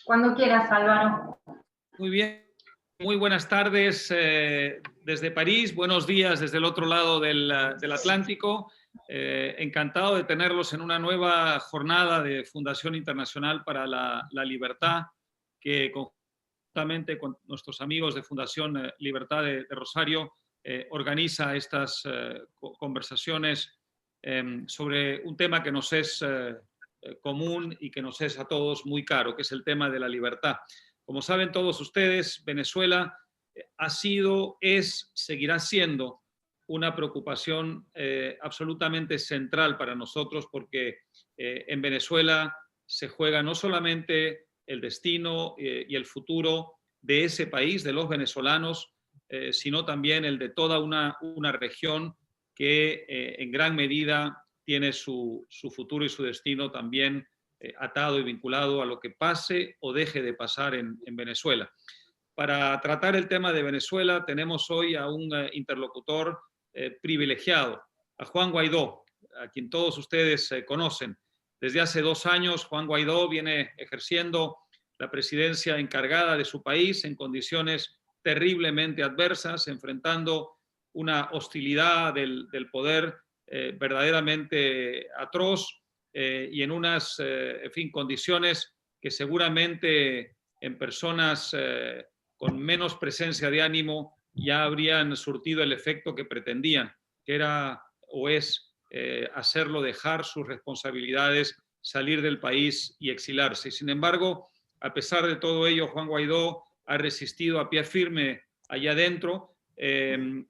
Cuando quieras, Álvaro. Muy bien, muy buenas tardes desde París, buenos días desde el otro lado del Atlántico. Encantado de tenerlos en una nueva jornada de Fundación Internacional para la Libertad, que conjuntamente con nuestros amigos de Fundación Libertad de Rosario organiza estas conversaciones sobre un tema que nos es común y que nos es a todos muy caro, que es el tema de la libertad. Como saben todos ustedes, Venezuela ha sido, es, seguirá siendo una preocupación absolutamente central para nosotros, porque en Venezuela se juega no solamente el destino y el futuro de ese país, de los venezolanos, sino también el de toda una región que en gran medida tiene su futuro y su destino también atado y vinculado a lo que pase o deje de pasar en Venezuela. Para tratar el tema de Venezuela tenemos hoy a un interlocutor privilegiado, a Juan Guaidó, a quien todos ustedes conocen. Desde hace 2 años, Juan Guaidó viene ejerciendo la presidencia encargada de su país en condiciones terriblemente adversas, enfrentando una hostilidad del poder verdaderamente atroz y en unas condiciones que seguramente en personas con menos presencia de ánimo ya habrían surtido el efecto que pretendían, que era o es hacerlo dejar sus responsabilidades, salir del país y exilarse. Sin embargo, a pesar de todo ello, Juan Guaidó ha resistido a pie firme allá adentro,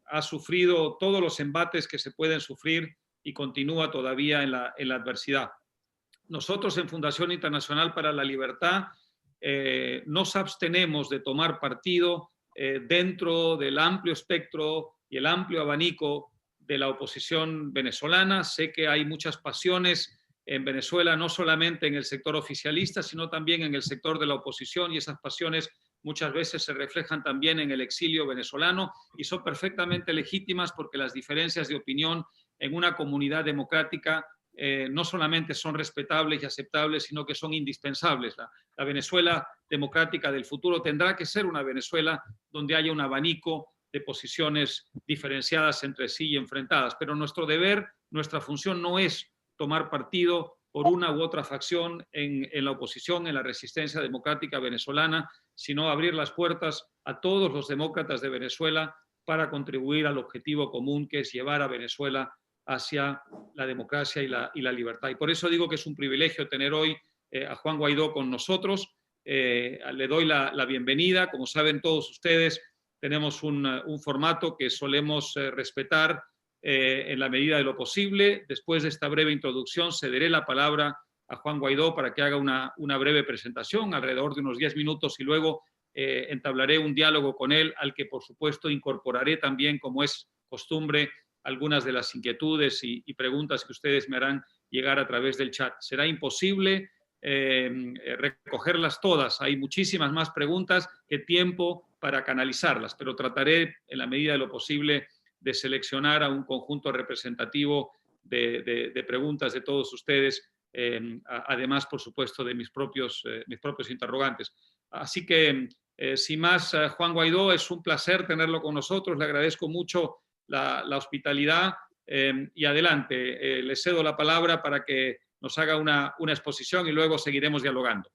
ha sufrido todos los embates que se pueden sufrir y continúa todavía en la adversidad. Nosotros en Fundación Internacional para la Libertad nos abstenemos de tomar partido dentro del amplio espectro y el amplio abanico de la oposición venezolana. Sé que hay muchas pasiones en Venezuela, no solamente en el sector oficialista, sino también en el sector de la oposición, y esas pasiones muchas veces se reflejan también en el exilio venezolano y son perfectamente legítimas, porque las diferencias de opinión en una comunidad democrática no solamente son respetables y aceptables, sino que son indispensables. La Venezuela democrática del futuro tendrá que ser una Venezuela donde haya un abanico de posiciones diferenciadas entre sí y enfrentadas. Pero nuestro deber, nuestra función no es tomar partido por una u otra facción en la oposición, en la resistencia democrática venezolana, sino abrir las puertas a todos los demócratas de Venezuela para contribuir al objetivo común, que es llevar a Venezuela hacia la democracia y la libertad. Y por eso digo que es un privilegio tener hoy a Juan Guaidó con nosotros. Le doy la bienvenida. Como saben todos ustedes, tenemos un formato que solemos respetar en la medida de lo posible. Después de esta breve introducción, cederé la palabra a Juan Guaidó para que haga una breve presentación, alrededor de unos 10 minutos, y luego entablaré un diálogo con él, al que por supuesto incorporaré también, como es costumbre, algunas de las inquietudes y preguntas que ustedes me harán llegar a través del chat. Será imposible recogerlas todas. Hay muchísimas más preguntas que tiempo para canalizarlas, pero trataré en la medida de lo posible de seleccionar a un conjunto representativo de preguntas de todos ustedes, además, por supuesto, de mis propios interrogantes. Así que, sin más, Juan Guaidó, es un placer tenerlo con nosotros. Le agradezco mucho la hospitalidad y adelante. Le cedo la palabra para que nos haga una exposición y luego seguiremos dialogando.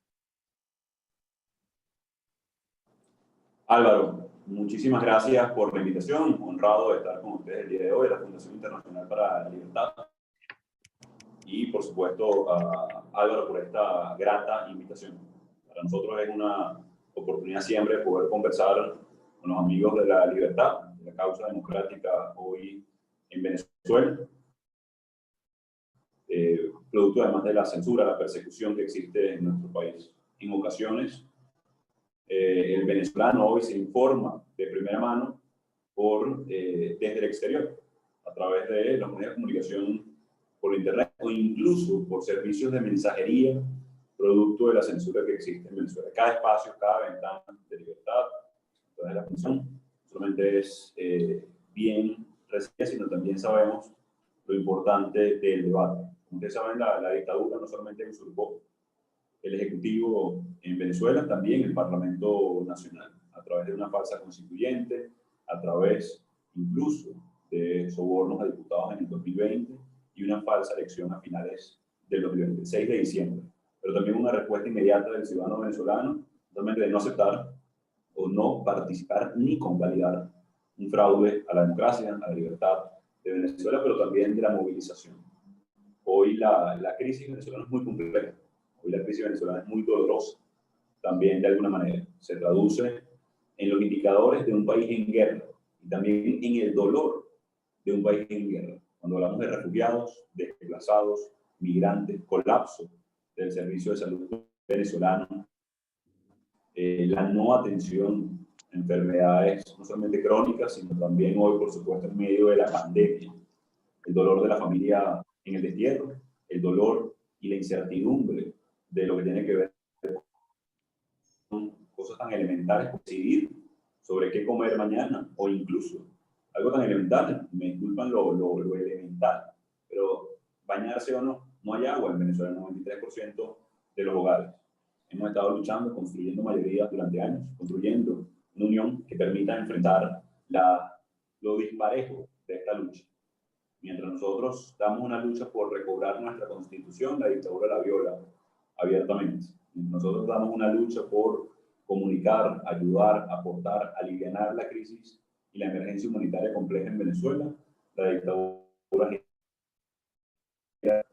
Álvaro, muchísimas gracias por la invitación. Honrado de estar con ustedes el día de hoy, la Fundación Internacional para la Libertad. Y, por supuesto, a Álvaro por esta grata invitación. Para nosotros es una oportunidad siempre poder conversar con los amigos de la libertad, de la causa democrática hoy en Venezuela. Producto además de la censura, la persecución que existe en nuestro país. En ocasiones, el venezolano hoy se informa de primera mano desde el exterior, a través de los medios de comunicación por internet o incluso por servicios de mensajería, producto de la censura que existe en Venezuela. Cada espacio, cada ventana de libertad, entonces la función no solamente es bien recibida, sino también sabemos lo importante del debate. Como ustedes saben, la dictadura no solamente usurpó el Ejecutivo en Venezuela, también el Parlamento Nacional, a través de una falsa constituyente, a través incluso de sobornos a diputados en el 2020 y una falsa elección a finales del 2020, 6 de diciembre. Pero también una respuesta inmediata del ciudadano venezolano, totalmente de no aceptar o no participar ni convalidar un fraude a la democracia, a la libertad de Venezuela, pero también de la movilización. Hoy la crisis venezolana es muy compleja, hoy la crisis venezolana es muy dolorosa, también de alguna manera. Se traduce en los indicadores de un país en guerra y también en el dolor de un país en guerra. Cuando hablamos de refugiados, desplazados, migrantes, colapso del servicio de salud venezolano, la no atención a enfermedades no solamente crónicas, sino también hoy, por supuesto, en medio de la pandemia, el dolor de la familia en el destierro, el dolor y la incertidumbre de lo que tiene que ver con cosas tan elementales como decidir sobre qué comer mañana, o incluso algo tan elemental, me disculpan lo elemental, pero bañarse o no, no hay agua en Venezuela, el 93% de los hogares. Hemos estado luchando, construyendo mayorías durante años, construyendo una unión que permita enfrentar lo disparejo de esta lucha. Mientras nosotros damos una lucha por recobrar nuestra constitución, la dictadura la viola abiertamente. Mientras nosotros damos una lucha por comunicar, ayudar, aportar, aliviar la crisis y la emergencia humanitaria compleja en Venezuela, la dictadura genera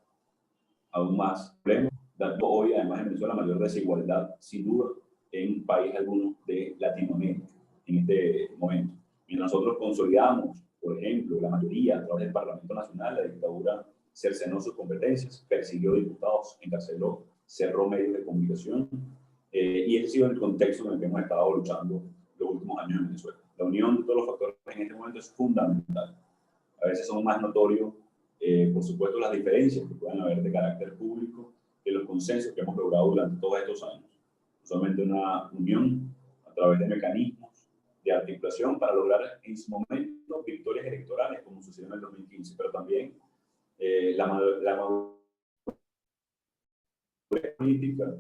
aún más problemas, dando hoy, además en Venezuela, mayor desigualdad, sin duda, en país alguno de Latinoamérica en este momento. Mientras nosotros consolidamos, por ejemplo, la mayoría a través del Parlamento Nacional, la dictadura cercenó sus competencias, persiguió diputados, encarceló, cerró medios de comunicación, y ese ha sido el contexto en el que hemos estado luchando los últimos años en Venezuela. La unión de todos los factores en este momento es fundamental. A veces son más notorios, por supuesto, las diferencias que pueden haber de carácter público que los consensos que hemos logrado durante todos estos años. Solamente una unión a través de mecanismos de articulación para lograr en su momento victorias electorales, como sucedió en el 2015, pero también la madurez política,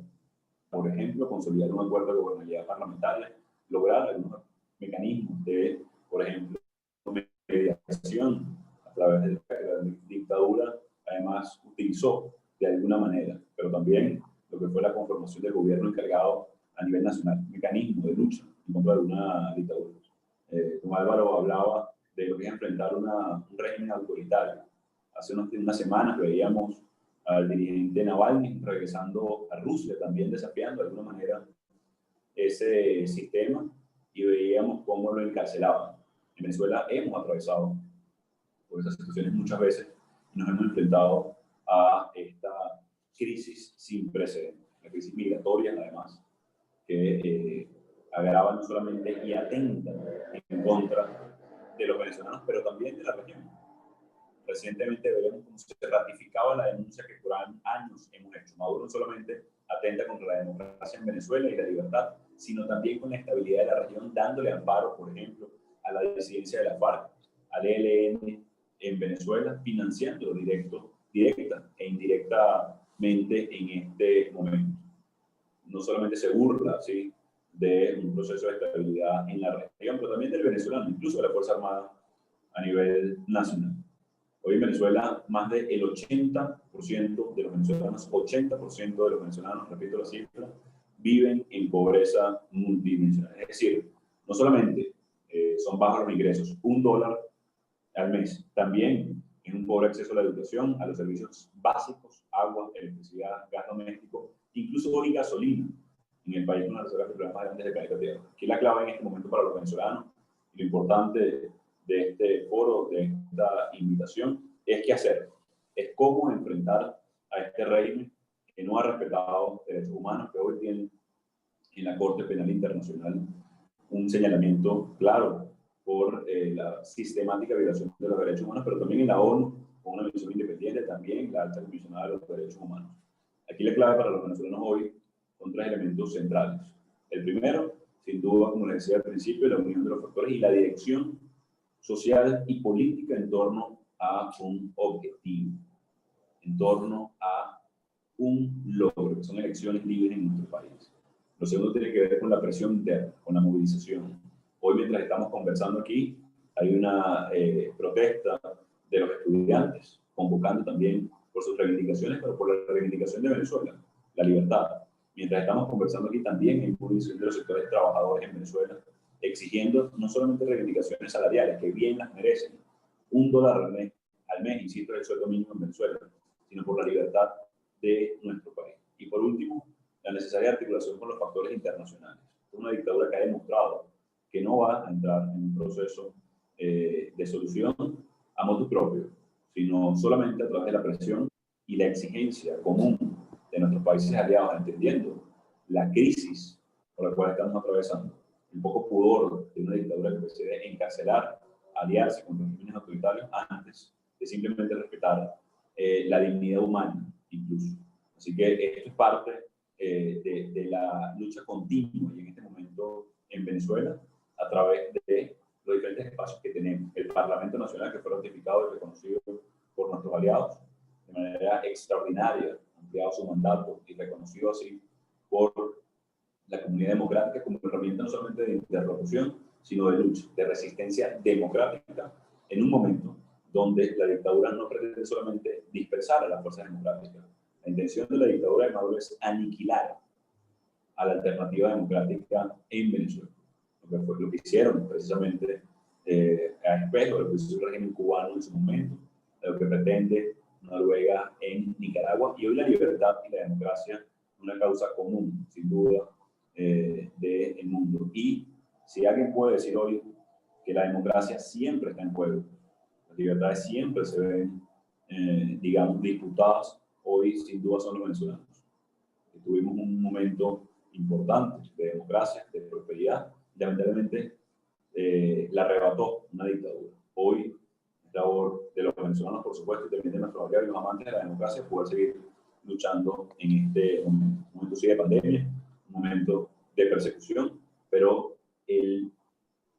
por ejemplo, consolidar un acuerdo de gobernabilidad parlamentaria, lograr algunos mecanismos de, por ejemplo, mediación a través de la dictadura, además utilizó de alguna manera, pero también lo que fue la conformación del gobierno encargado a nivel nacional, mecanismo de lucha en contra de una dictadura. Como Álvaro hablaba de lo que es enfrentar un régimen autoritario. Hace unas semanas veíamos al dirigente Navalny regresando a Rusia, también desafiando de alguna manera ese sistema, y veíamos cómo lo encarcelaban. En Venezuela hemos atravesado por esas situaciones muchas veces y nos hemos enfrentado a esta crisis sin precedentes, la crisis migratoria además, que agrava no solamente y atenta en contra de los venezolanos, pero también de la región. Recientemente veíamos cómo se ratificaba la denuncia que por años hemos hecho. Maduro no solamente atenta contra la democracia en Venezuela y la libertad, sino también con la estabilidad de la región, dándole amparo, por ejemplo, a la disidencia de la FARC, al ELN en Venezuela, financiando directa e indirectamente en este momento. No solamente se burla, ¿sí?, de un proceso de estabilidad en la región, pero también del venezolano, incluso de la Fuerza Armada a nivel nacional. Hoy en Venezuela, más del 80% de los venezolanos, 80% de los venezolanos, repito la cifra, viven en pobreza multidimensional. Es decir, no solamente son bajos los ingresos, $1 al mes, también es un pobre acceso a la educación, a los servicios básicos, agua, electricidad, gas doméstico, incluso hoy gasolina, en el país una de las problemas más grandes del planeta Tierra. Aquí la clave en este momento para los venezolanos, y lo importante de este foro, de esta invitación, es qué hacer, es cómo enfrentar a este régimen que no ha respetado derechos humanos, que hoy tiene en la Corte Penal Internacional un señalamiento claro por la sistemática violación de los derechos humanos, pero también en la ONU, con una misión independiente, también la alta comisionada de los derechos humanos. Aquí la clave para los venezolanos hoy son 3 elementos centrales. El primero, sin duda, como les decía al principio, la unión de los factores y la dirección social y política en torno a un objetivo, en torno a un logro, que son elecciones libres en nuestro país. Lo segundo tiene que ver con la presión interna, con la movilización. Hoy, mientras estamos conversando aquí, hay una protesta de los estudiantes, convocando también por sus reivindicaciones, pero por la reivindicación de Venezuela, la libertad. Mientras estamos conversando aquí, también hay movilización de los sectores trabajadores en Venezuela, exigiendo no solamente reivindicaciones salariales, que bien las merecen, $1 al mes, insisto, el sueldo mínimo en Venezuela, sino por la libertad de nuestro país. Y por último, la necesaria articulación con los factores internacionales. Es una dictadura que ha demostrado que no va a entrar en un proceso de solución a motu propio, sino solamente a través de la presión y la exigencia común de nuestros países aliados, entendiendo la crisis por la cual estamos atravesando, el poco pudor de una dictadura que prefiere encarcelar, aliarse con regímenes autoritarios antes de simplemente respetar la dignidad humana, incluso. Así que esto es parte de la lucha continua y en este momento en Venezuela, a través de los diferentes espacios que tenemos. El Parlamento Nacional, que fue ratificado y reconocido por nuestros aliados de manera extraordinaria, ampliado su mandato y reconocido así por la comunidad democrática como herramienta no solamente de interlocución, sino de lucha, de resistencia democrática, en un momento donde la dictadura no pretende solamente dispersar a las fuerzas democráticas. La intención de la dictadura de Maduro es aniquilar a la alternativa democrática en Venezuela. Lo que hicieron precisamente a espejo de lo que hizo el régimen cubano en su momento, de lo que pretende Noruega en Nicaragua, y hoy la libertad y la democracia una causa común, sin duda, del mundo. Y si alguien puede decir hoy que la democracia siempre está en juego, las libertades siempre se ven, digamos, disputadas, hoy sin duda son los venezolanos. Tuvimos un momento importante de democracia, de prosperidad, lamentablemente la arrebató una dictadura. Hoy es labor de los venezolanos, por supuesto, y también de nuestros aliados y los amantes de la democracia, poder seguir luchando en este momento. Un momento sí de pandemia, un momento de persecución, pero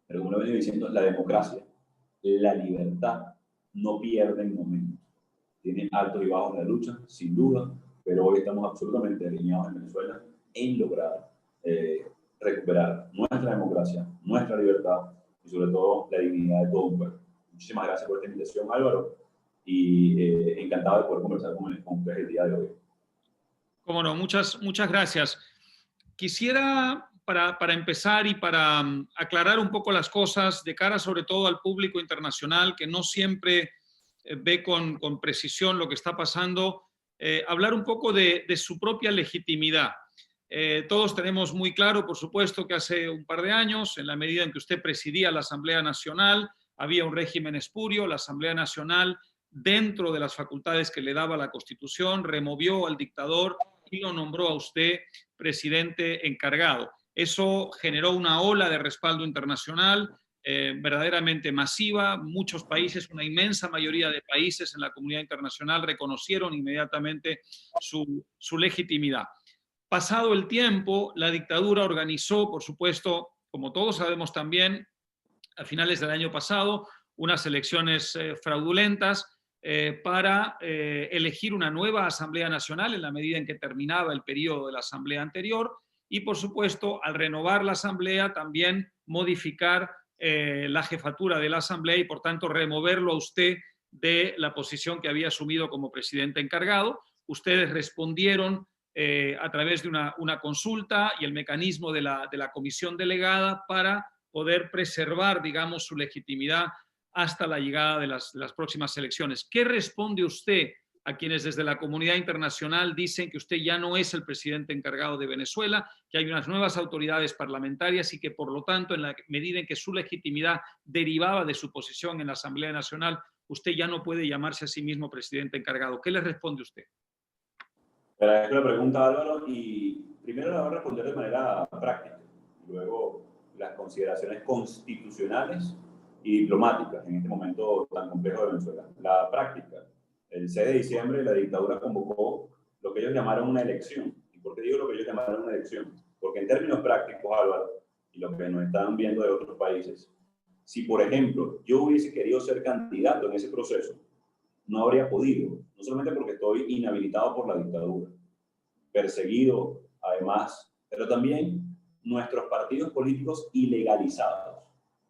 como lo venía diciendo, la democracia, la libertad no pierden momento. Tienen altos y bajos en la lucha, sin duda, pero hoy estamos absolutamente alineados en Venezuela en lograr recuperar nuestra democracia, nuestra libertad y sobre todo la dignidad de todo un pueblo. Muchísimas gracias por esta invitación, Álvaro, y encantado de poder conversar con ustedes el día de hoy. Cómo no, muchas gracias. Quisiera, para empezar y para aclarar un poco las cosas de cara sobre todo al público internacional que no siempre ve con precisión lo que está pasando, hablar un poco de su propia legitimidad. Todos tenemos muy claro, por supuesto, que hace un par de años, en la medida en que usted presidía la Asamblea Nacional, había un régimen espurio. La Asamblea Nacional, dentro de las facultades que le daba la Constitución, removió al dictador y lo nombró a usted presidente encargado. Eso generó una ola de respaldo internacional verdaderamente masiva. Muchos países, una inmensa mayoría de países en la comunidad internacional reconocieron inmediatamente su legitimidad. Pasado el tiempo, la dictadura organizó, por supuesto, como todos sabemos también, a finales del año pasado, unas elecciones fraudulentas para elegir una nueva Asamblea Nacional en la medida en que terminaba el periodo de la Asamblea anterior y, por supuesto, al renovar la Asamblea, también modificar la jefatura de la Asamblea y, por tanto, removerlo a usted de la posición que había asumido como presidente encargado. Ustedes respondieron a través de una consulta y el mecanismo de la comisión delegada para poder preservar, digamos, su legitimidad hasta la llegada de las próximas elecciones. ¿Qué responde usted a quienes desde la comunidad internacional dicen que usted ya no es el presidente encargado de Venezuela, que hay unas nuevas autoridades parlamentarias y que, por lo tanto, en la medida en que su legitimidad derivaba de su posición en la Asamblea Nacional, usted ya no puede llamarse a sí mismo presidente encargado? ¿Qué le responde usted? Te agradezco la pregunta, Álvaro, y primero la voy a responder de manera práctica, luego las consideraciones constitucionales y diplomáticas en este momento tan complejo de Venezuela. La práctica, el 6 de diciembre la dictadura convocó lo que ellos llamaron una elección. ¿Y por qué digo lo que ellos llamaron una elección? Porque en términos prácticos, Álvaro, y lo que nos están viendo de otros países, si por ejemplo yo hubiese querido ser candidato en ese proceso, no habría podido, no solamente porque estoy inhabilitado por la dictadura, perseguido además, pero también nuestros partidos políticos ilegalizados.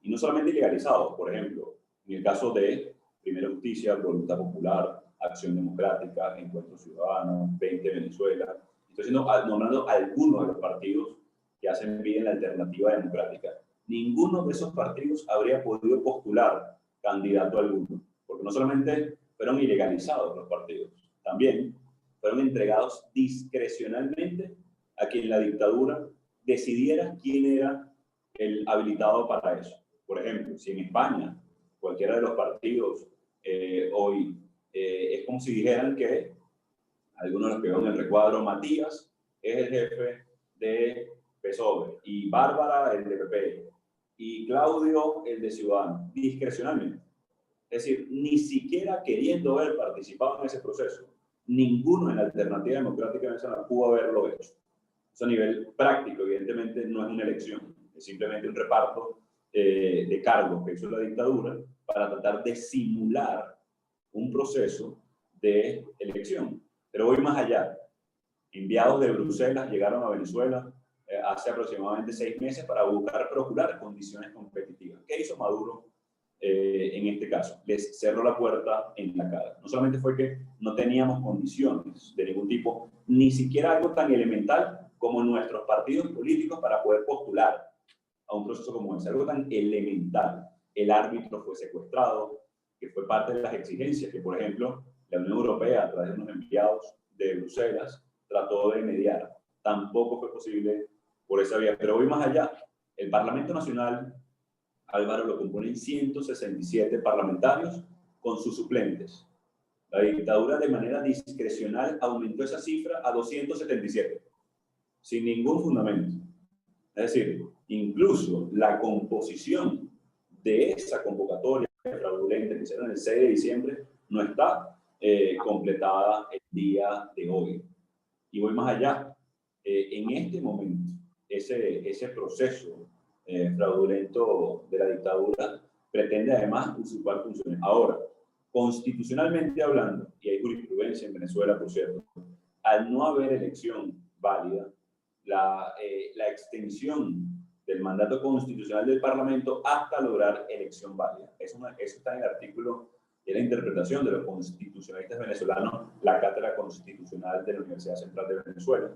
Y no solamente ilegalizados, por ejemplo, en el caso de Primera Justicia, Voluntad Popular, Acción Democrática, Encuentro Ciudadano, 20 Venezuela. Estoy nombrando algunos de los partidos que hacen vida en la alternativa democrática. Ninguno de esos partidos habría podido postular candidato alguno, porque no solamente fueron ilegalizados los partidos, también fueron entregados discrecionalmente a quien la dictadura decidiera quién era el habilitado para eso. Por ejemplo, si en España cualquiera de los partidos hoy es como si dijeran que algunos de los que veo en el recuadro, Matías es el jefe de PSOE y Bárbara el de PP y Claudio el de Ciudadanos, discrecionalmente. Es decir, ni siquiera queriendo haber participado en ese proceso, ninguno en la alternativa democrática venezolana pudo haberlo hecho. Eso a nivel práctico, evidentemente, no es una elección, es simplemente un reparto de cargos que hizo la dictadura para tratar de simular un proceso de elección. Pero voy más allá. Enviados de Bruselas llegaron a Venezuela hace aproximadamente 6 meses para buscar procurar condiciones competitivas. ¿Qué hizo Maduro en este caso? Les cerró la puerta en la cara. No solamente fue que no teníamos condiciones de ningún tipo, ni siquiera algo tan elemental como nuestros partidos políticos para poder postular a un proceso como ese, algo tan elemental. El árbitro fue secuestrado, que fue parte de las exigencias que, por ejemplo, la Unión Europea, a través de unos enviados de Bruselas, trató de mediar. Tampoco fue posible por esa vía. Pero voy más allá. El Parlamento Nacional, Álvaro, lo componen 167 parlamentarios con sus suplentes. La dictadura, de manera discrecional, aumentó esa cifra a 277, sin ningún fundamento. Es decir, incluso la composición de esa convocatoria fraudulenta que hicieron el 6 de diciembre no está completada el día de hoy. Y voy más allá. En este momento, ese proceso fraudulento de la dictadura pretende además usurpar funciones. Ahora, constitucionalmente hablando, y hay jurisprudencia en Venezuela, por cierto, al no haber elección válida, la extensión del mandato constitucional del Parlamento hasta lograr elección válida. Eso está en el artículo de la interpretación de los constitucionalistas venezolanos, la Cátedra Constitucional de la Universidad Central de Venezuela,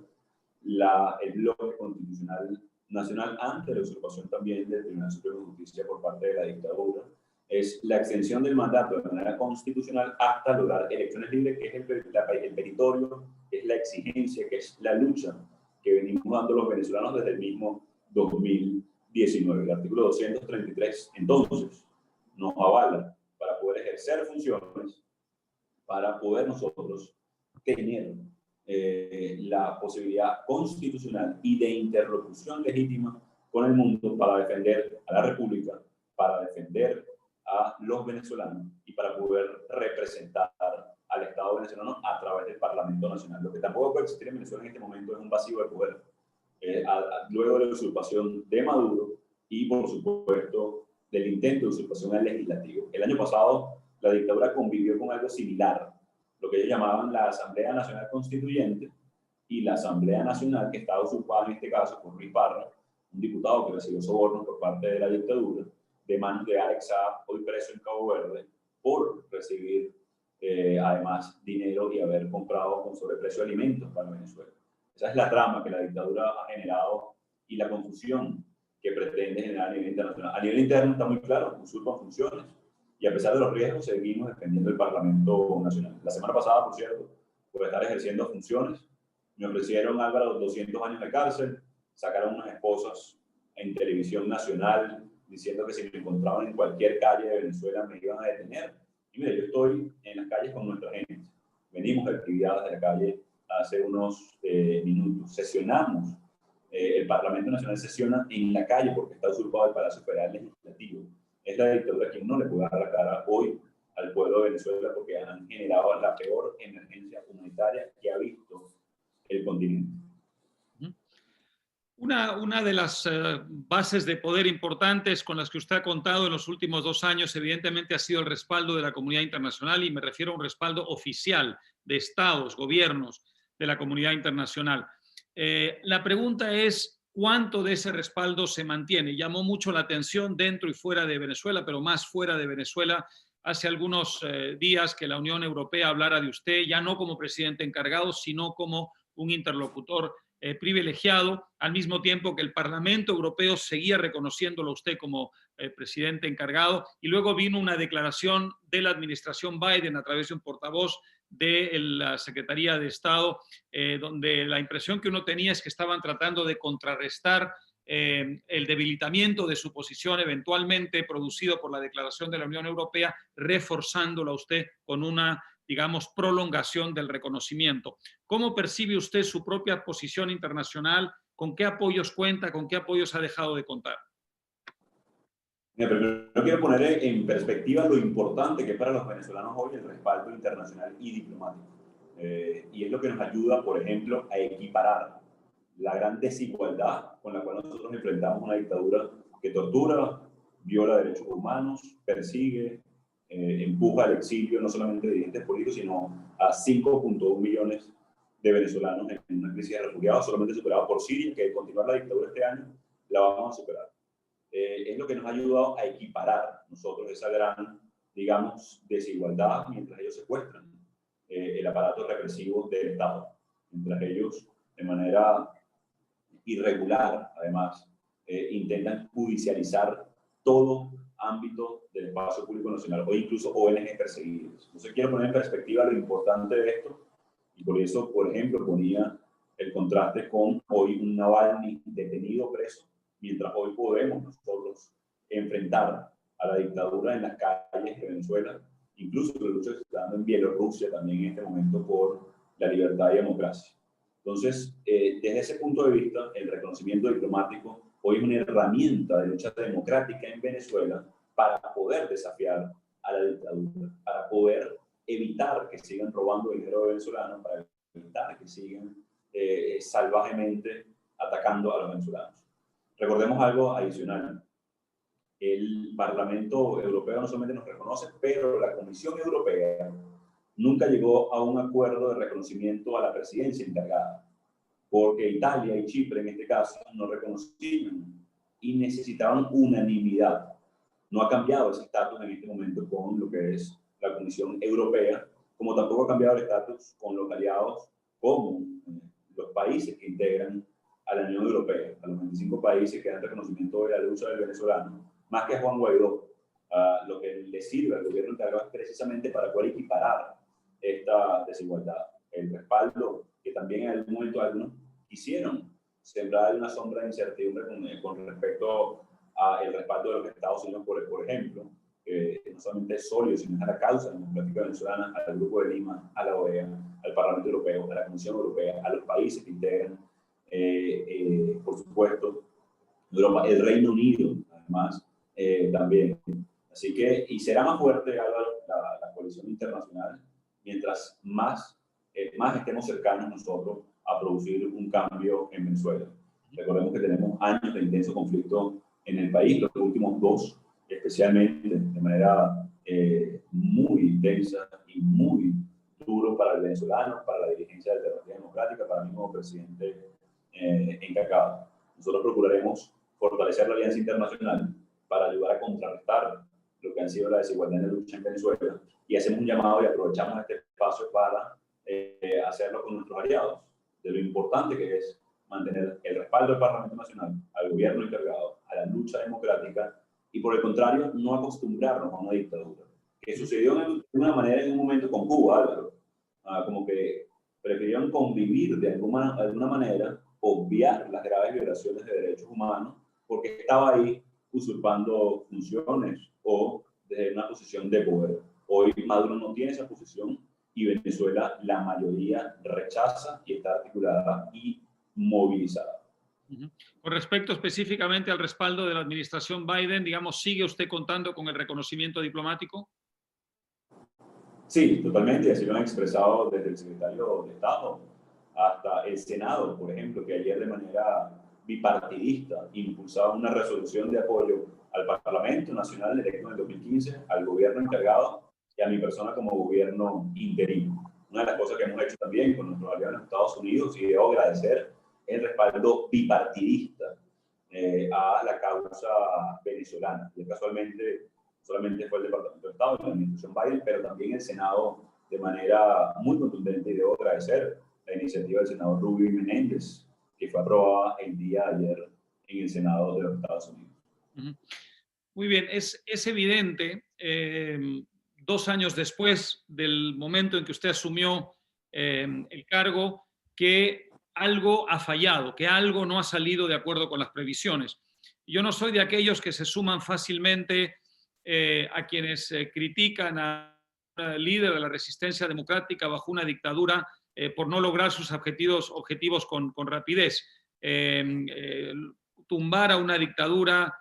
el bloque constitucional nacional ante la usurpación también del Tribunal Supremo de Justicia por parte de la dictadura, es la extensión del mandato de manera constitucional hasta lograr elecciones libres, que es el peritorio, que es la exigencia, que es la lucha que venimos dando los venezolanos desde el mismo 2019. El artículo 233, entonces, nos avala para poder ejercer funciones, para poder nosotros tener la posibilidad constitucional y de interlocución legítima con el mundo para defender a la República, para defender a los venezolanos y para poder representar al Estado venezolano a través del Parlamento Nacional. Lo que tampoco puede existir en Venezuela en este momento es un vacío de poder. Luego de la usurpación de Maduro y, por supuesto, del intento de usurpación al legislativo. El año pasado, la dictadura convivió con algo similar, lo que ellos llamaban la Asamblea Nacional Constituyente y la Asamblea Nacional, que estaba usurpada en este caso por Luis Parra, un diputado que recibió sobornos por parte de la dictadura, de manos de Alex Saab, hoy preso en Cabo Verde, por recibir además dinero y haber comprado con sobreprecio alimentos para Venezuela. Esa es la trama que la dictadura ha generado y la confusión que pretende generar a nivel internacional. A nivel interno está muy claro, usurpan funciones y a pesar de los riesgos seguimos defendiendo el Parlamento Nacional. La semana pasada, por cierto, por estar ejerciendo funciones, me ofrecieron, Álvaro, 200 años de cárcel, sacaron unas esposas en televisión nacional diciendo que si me encontraban en cualquier calle de Venezuela me iban a detener. Y mire, yo estoy en las calles con nuestra gente. Venimos de actividades de la calle hace unos minutos. Sesionamos. El Parlamento Nacional sesiona en la calle porque está usurpado el Palacio Federal Legislativo. Es la dictadura que no le puede dar la cara hoy al pueblo de Venezuela porque han generado la peor emergencia humanitaria que ha visto el continente. Una de las bases de poder importantes con las que usted ha contado en los últimos 2 años, evidentemente, ha sido el respaldo de la comunidad internacional, y me refiero a un respaldo oficial de estados, gobiernos, de la comunidad internacional. La pregunta es, ¿cuánto de ese respaldo se mantiene? Llamó mucho la atención dentro y fuera de Venezuela, pero más fuera de Venezuela, hace algunos días que la Unión Europea hablara de usted, ya no como presidente encargado, sino como un interlocutor privilegiado, al mismo tiempo que el Parlamento Europeo seguía reconociéndolo a usted como presidente encargado, y luego vino una declaración de la administración Biden a través de un portavoz de la Secretaría de Estado, donde la impresión que uno tenía es que estaban tratando de contrarrestar el debilitamiento de su posición eventualmente producido por la declaración de la Unión Europea, reforzándolo a usted con una, digamos, prolongación del reconocimiento. ¿Cómo percibe usted su propia posición internacional? ¿Con qué apoyos cuenta? ¿Con qué apoyos ha dejado de contar? Primero quiero poner en perspectiva lo importante que es para los venezolanos hoy el respaldo internacional y diplomático. Y es lo que nos ayuda, por ejemplo, a equiparar la gran desigualdad con la cual nosotros enfrentamos una dictadura que tortura, viola derechos humanos, persigue, empuja al exilio no solamente de dirigentes políticos, sino a 5.1 millones de venezolanos en una crisis de refugiados, solamente superada por Siria, que de continuar la dictadura este año la vamos a superar. Es lo que nos ha ayudado a equiparar nosotros esa gran, digamos, desigualdad mientras ellos secuestran el aparato represivo del Estado, mientras ellos de manera irregular, además, intentan judicializar todo ámbito del espacio público nacional o incluso ONG perseguidas. Entonces quiero poner en perspectiva lo importante de esto y por eso, por ejemplo, ponía el contraste con hoy un Navalny detenido preso, mientras hoy podemos nosotros enfrentar a la dictadura en las calles de Venezuela, incluso la lucha que se está dando en Bielorrusia también en este momento por la libertad y democracia. Entonces, desde ese punto de vista, el reconocimiento diplomático hoy es una herramienta de lucha democrática en Venezuela para poder desafiar a la dictadura, para poder evitar que sigan robando el dinero venezolano, para evitar que sigan salvajemente atacando a los venezolanos. Recordemos algo adicional. El Parlamento Europeo no solamente nos reconoce, pero la Comisión Europea nunca llegó a un acuerdo de reconocimiento a la presidencia encargada, porque Italia y Chipre en este caso no reconocían y necesitaban unanimidad. No ha cambiado ese estatus en este momento con lo que es la Comisión Europea, como tampoco ha cambiado el estatus con los aliados como los países que integran a la Unión Europea, a los 25 países que dan reconocimiento de la lucha del venezolano, más que a Juan Guaidó. Lo que le sirve al gobierno encargado es precisamente para poder equiparar esta desigualdad. El respaldo que también en algún momento algunos quisieron sembrar una sombra de incertidumbre con respecto al respaldo de los Estados Unidos, por ejemplo, no solamente es sólido, sino es a la causa democrática venezolana, al Grupo de Lima, a la OEA, al Parlamento Europeo, a la Comisión Europea, a los países que integran, por supuesto, Europa, el Reino Unido, además, también. Así que, y será más fuerte, Álvaro, la coalición internacional, mientras más estemos cercanos nosotros a producir un cambio en Venezuela. Recordemos que tenemos años de intenso conflicto en el país, los últimos dos, especialmente de manera muy intensa y muy duro para el venezolano, para la dirigencia de la Alternativa Democrática, para mí como presidente encargado. Nosotros procuraremos fortalecer la alianza internacional para ayudar a contrarrestar lo que han sido la desigualdad en la lucha en Venezuela y hacemos un llamado y aprovechamos este espacio para hacerlo con nuestros aliados, de lo importante que es mantener el respaldo del Parlamento Nacional, al gobierno encargado, a la lucha democrática y por el contrario, no acostumbrarnos a una dictadura. Que sucedió de una manera en un momento con Cuba, Álvaro, como que prefirieron convivir de alguna manera, obviar las graves violaciones de derechos humanos, porque estaba ahí usurpando funciones o desde una posición de poder. Hoy Maduro no tiene esa posición y Venezuela la mayoría rechaza y está articulada y movilizada. Con respecto específicamente al respaldo de la administración Biden, digamos, ¿sigue usted contando con el reconocimiento diplomático? Sí, totalmente, así lo han expresado desde el secretario de Estado hasta el Senado, por ejemplo, que ayer de manera bipartidista impulsaba una resolución de apoyo al Parlamento Nacional electo en el 2015, al gobierno encargado y a mi persona como gobierno interino. una de las cosas que hemos hecho también con nuestros aliados en Estados Unidos, y debo agradecer el respaldo bipartidista a la causa venezolana. Y casualmente solamente fue el Departamento de Estado, la administración Biden, pero también el Senado de manera muy contundente, y debo agradecer la iniciativa del senador Rubio Menéndez, que fue aprobada el día de ayer en el Senado de los Estados Unidos. Muy bien, es evidente, 2 años después del momento en que usted asumió el cargo, que algo ha fallado, que algo no ha salido de acuerdo con las previsiones. Yo no soy de aquellos que se suman fácilmente a quienes critican al líder de la resistencia democrática bajo una dictadura por no lograr sus objetivos con rapidez. Tumbar a una dictadura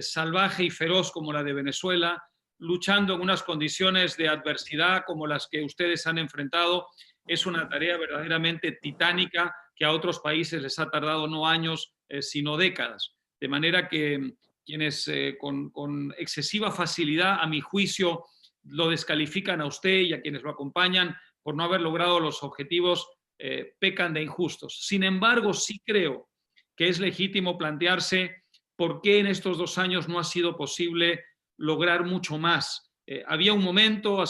salvaje y feroz como la de Venezuela, luchando en unas condiciones de adversidad como las que ustedes han enfrentado, es una tarea verdaderamente titánica que a otros países les ha tardado no años, sino décadas. De manera que quienes con excesiva facilidad, a mi juicio, lo descalifican a usted y a quienes lo acompañan por no haber logrado los objetivos, pecan de injustos. Sin embargo, sí creo que es legítimo plantearse por qué en estos 2 años no ha sido posible lograr mucho más. Había un momento,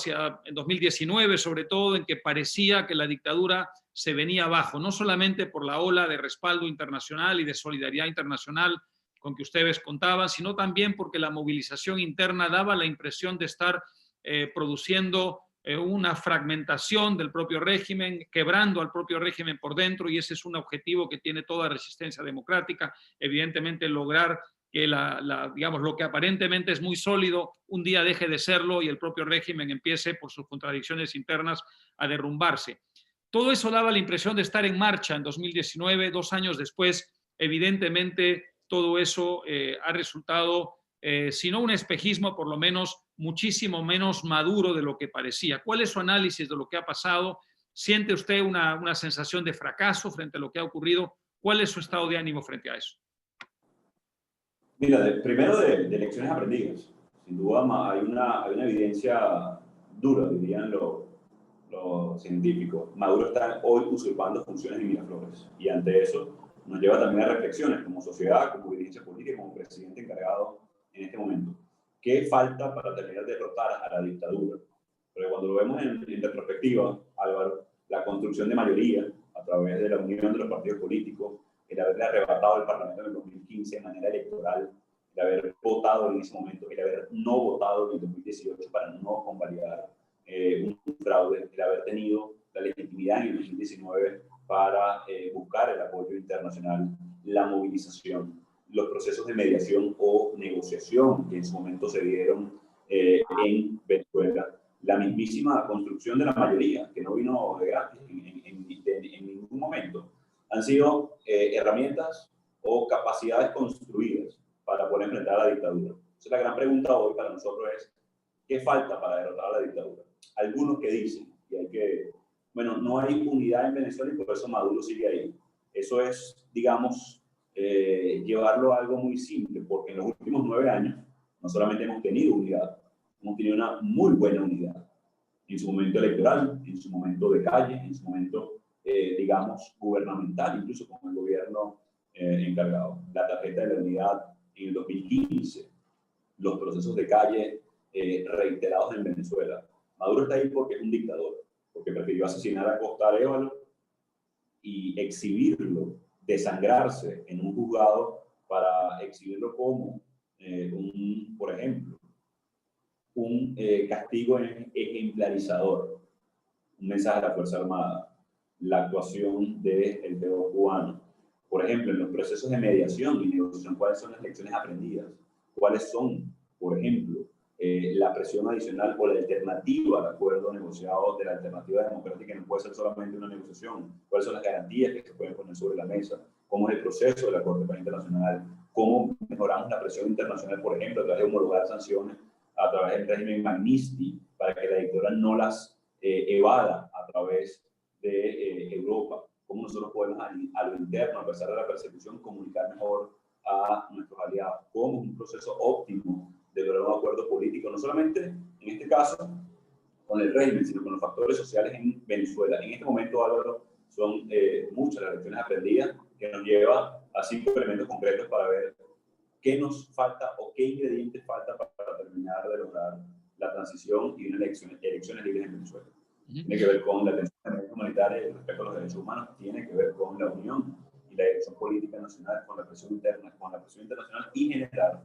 en 2019 sobre todo, en que parecía que la dictadura se venía abajo, no solamente por la ola de respaldo internacional y de solidaridad internacional con que ustedes contaban, sino también porque la movilización interna daba la impresión de estar produciendo una fragmentación del propio régimen, quebrando al propio régimen por dentro, y ese es un objetivo que tiene toda resistencia democrática, evidentemente lograr que digamos, lo que aparentemente es muy sólido, un día deje de serlo y el propio régimen empiece, por sus contradicciones internas, a derrumbarse. Todo eso daba la impresión de estar en marcha en 2019, 2 años después, evidentemente todo eso ha resultado, si no un espejismo, por lo menos muchísimo menos maduro de lo que parecía. ¿Cuál es su análisis de lo que ha pasado? ¿Siente usted una sensación de fracaso frente a lo que ha ocurrido? ¿Cuál es su estado de ánimo frente a eso? Mira, primero de lecciones aprendidas. Sin duda hay una evidencia dura, dirían los científicos. Maduro está hoy usurpando funciones en Miraflores. Y ante eso nos lleva también a reflexiones como sociedad, como dirigencia política, como presidente encargado en este momento. ¿Qué falta para terminar de derrotar a la dictadura? Porque cuando lo vemos en retrospectiva, Álvaro, la construcción de mayoría a través de la unión de los partidos políticos, el haberle arrebatado el Parlamento en el 2015 de manera electoral, el haber votado en ese momento, el haber no votado en el 2018 para no convalidar un fraude, el haber tenido la legitimidad en el 2019 para buscar el apoyo internacional, la movilización, los procesos de mediación o negociación que en su momento se dieron en Venezuela, la mismísima construcción de la mayoría, que no vino de gratis en ningún momento, han sido herramientas o capacidades construidas para poder enfrentar a la dictadura. Entonces, la gran pregunta hoy para nosotros es, ¿qué falta para derrotar a la dictadura? Algunos que dicen, bueno, no hay unidad en Venezuela y por eso Maduro sigue ahí. Eso es, digamos, llevarlo a algo muy simple, porque en los últimos 9 años no solamente hemos tenido unidad, hemos tenido una muy buena unidad. En su momento electoral, en su momento de calle, en su momento, digamos, gubernamental, incluso con el gobierno encargado. La tarjeta de la unidad en el 2015, los procesos de calle reiterados en Venezuela. Maduro está ahí porque es un dictador, porque prefirió asesinar a Costa Arévalo y exhibirlo, desangrarse en un juzgado para exhibirlo como por ejemplo, un castigo ejemplarizador, un mensaje a la Fuerza Armada, la actuación del pueblo cubano. Por ejemplo, en los procesos de mediación y negociación, ¿cuáles son las lecciones aprendidas? ¿Cuáles son, por ejemplo, la presión adicional o la alternativa al acuerdo negociado de la alternativa democrática, que no puede ser solamente una negociación? ¿Cuáles son las garantías que se pueden poner sobre la mesa? ¿Cómo es el proceso de la Corte Penal Internacional? ¿Cómo mejoramos la presión internacional, por ejemplo, a través de homologar sanciones, a través del régimen Magnitsky, para que la dictadura no las evada a través de Europa? ¿Cómo nosotros podemos a lo interno, a pesar de la persecución, comunicar mejor a nuestros aliados? ¿Cómo es un proceso óptimo de lograr un acuerdo político, no solamente en este caso con el régimen, sino con los factores sociales en Venezuela. En este momento, Álvaro, son muchas las lecciones aprendidas que nos lleva a 5 elementos concretos para ver qué nos falta o qué ingredientes falta para terminar de lograr la transición y unas elecciones libres en Venezuela. Tiene que ver con la atención humanitaria y el respeto a los derechos humanos, tiene que ver con la unión y la dirección política nacional, con la presión interna, con la presión internacional y generar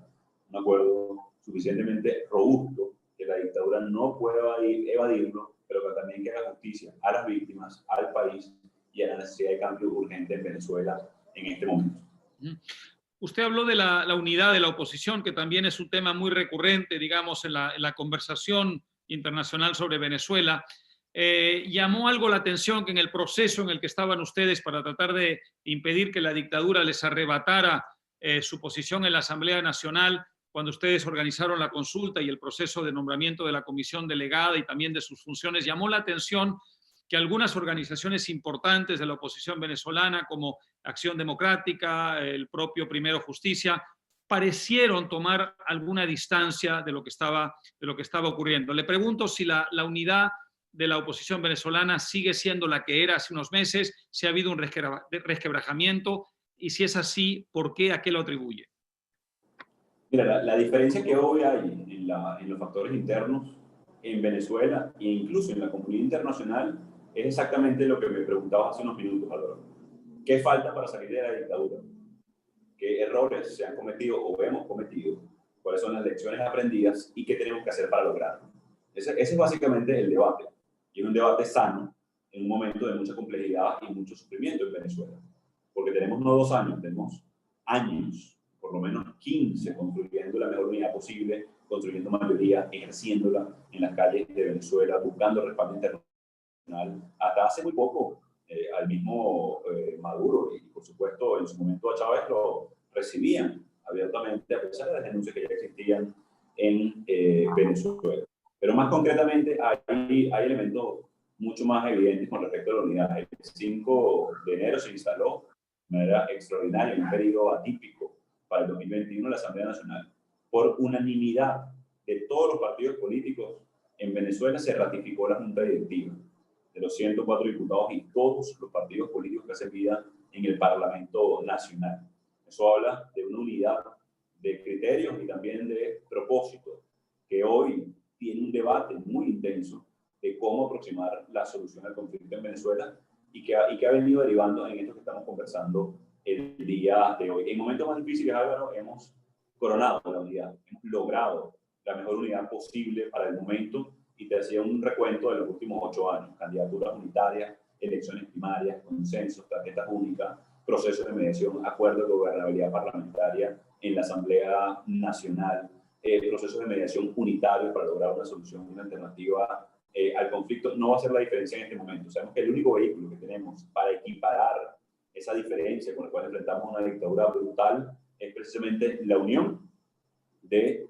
un acuerdo suficientemente robusto que la dictadura no pueda evadirlo, pero que también que haga justicia a las víctimas, al país y a la necesidad de cambio urgente en Venezuela en este momento. Usted habló de la unidad de la oposición, que también es un tema muy recurrente, digamos, en la conversación internacional sobre Venezuela. Llamó algo la atención que en el proceso en el que estaban ustedes para tratar de impedir que la dictadura les arrebatara su posición en la Asamblea Nacional, cuando ustedes organizaron la consulta y el proceso de nombramiento de la comisión delegada y también de sus funciones, llamó la atención que algunas organizaciones importantes de la oposición venezolana, como Acción Democrática, el propio Primero Justicia, parecieron tomar alguna distancia de lo que estaba ocurriendo. Le pregunto si la unidad de la oposición venezolana sigue siendo la que era hace unos meses, si ha habido un resquebrajamiento, y si es así, ¿por qué? ¿A qué lo atribuye? Mira, la diferencia que hoy hay en los factores internos en Venezuela e incluso en la comunidad internacional es exactamente lo que me preguntabas hace unos minutos, Álvaro. ¿Qué falta para salir de la dictadura? ¿Qué errores se han cometido o hemos cometido? ¿Cuáles son las lecciones aprendidas y qué tenemos que hacer para lograrlo? Ese es básicamente el debate. Y es un debate sano en un momento de mucha complejidad y mucho sufrimiento en Venezuela. Porque tenemos no 2 años, tenemos años, por lo menos 15, construyendo la mejor unidad posible, construyendo mayoría, ejerciéndola en las calles de Venezuela, buscando respaldo internacional. Hasta hace muy poco, al mismo Maduro y, por supuesto, en su momento a Chávez lo recibían abiertamente, a pesar de las denuncias que ya existían en Venezuela. Pero más concretamente, hay elementos mucho más evidentes con respecto a la unidad. El 5 de enero se instaló de manera extraordinaria, en un periodo atípico para el 2021 la Asamblea Nacional. Por unanimidad de todos los partidos políticos en Venezuela se ratificó la Junta Directiva de los 104 diputados y todos los partidos políticos que hacen vida en el Parlamento Nacional. Eso habla de una unidad de criterios y también de propósitos que hoy tiene un debate muy intenso de cómo aproximar la solución al conflicto en Venezuela y que ha venido derivando en esto que estamos conversando el día de hoy. En momentos más difíciles, Álvaro, hemos coronado la unidad, hemos logrado la mejor unidad posible para el momento y te hacía un recuento de los últimos 8 años, candidaturas unitarias, elecciones primarias, consensos, tarjetas únicas, procesos de mediación, acuerdos de gobernabilidad parlamentaria en la Asamblea Nacional, procesos de mediación unitarios para lograr una solución, una alternativa al conflicto. No va a ser la diferencia en este momento. Sabemos que el único vehículo que tenemos para equiparar esa diferencia con la cual enfrentamos una dictadura brutal es precisamente la unión de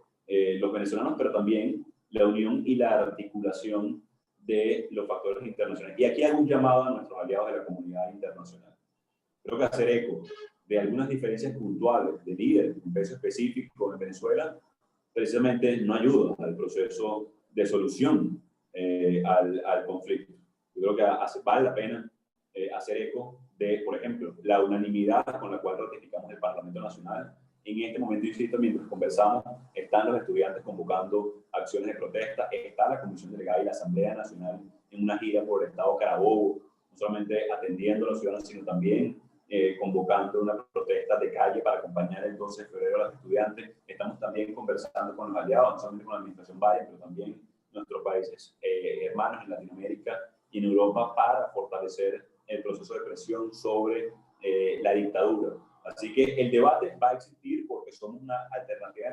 los venezolanos, pero también la unión y la articulación de los factores internacionales. Y aquí hago un llamado a nuestros aliados de la comunidad internacional. Creo que hacer eco de algunas diferencias puntuales de líderes, un peso específico en Venezuela, precisamente no ayuda al proceso de solución al conflicto. Yo creo que vale la pena hacer eco de, por ejemplo, la unanimidad con la cual ratificamos el Parlamento Nacional. En este momento, insisto, mientras conversamos, están los estudiantes convocando acciones de protesta, está la Comisión Delegada y la Asamblea Nacional en una gira por el Estado Carabobo, no solamente atendiendo a los ciudadanos, sino también convocando una protesta de calle para acompañar el 12 de febrero a los estudiantes. Estamos también conversando con los aliados, no solamente con la administración Biden, pero también nuestros países hermanos en Latinoamérica y en Europa para fortalecer el proceso de presión sobre la dictadura. Así que el debate va a existir porque somos una alternativa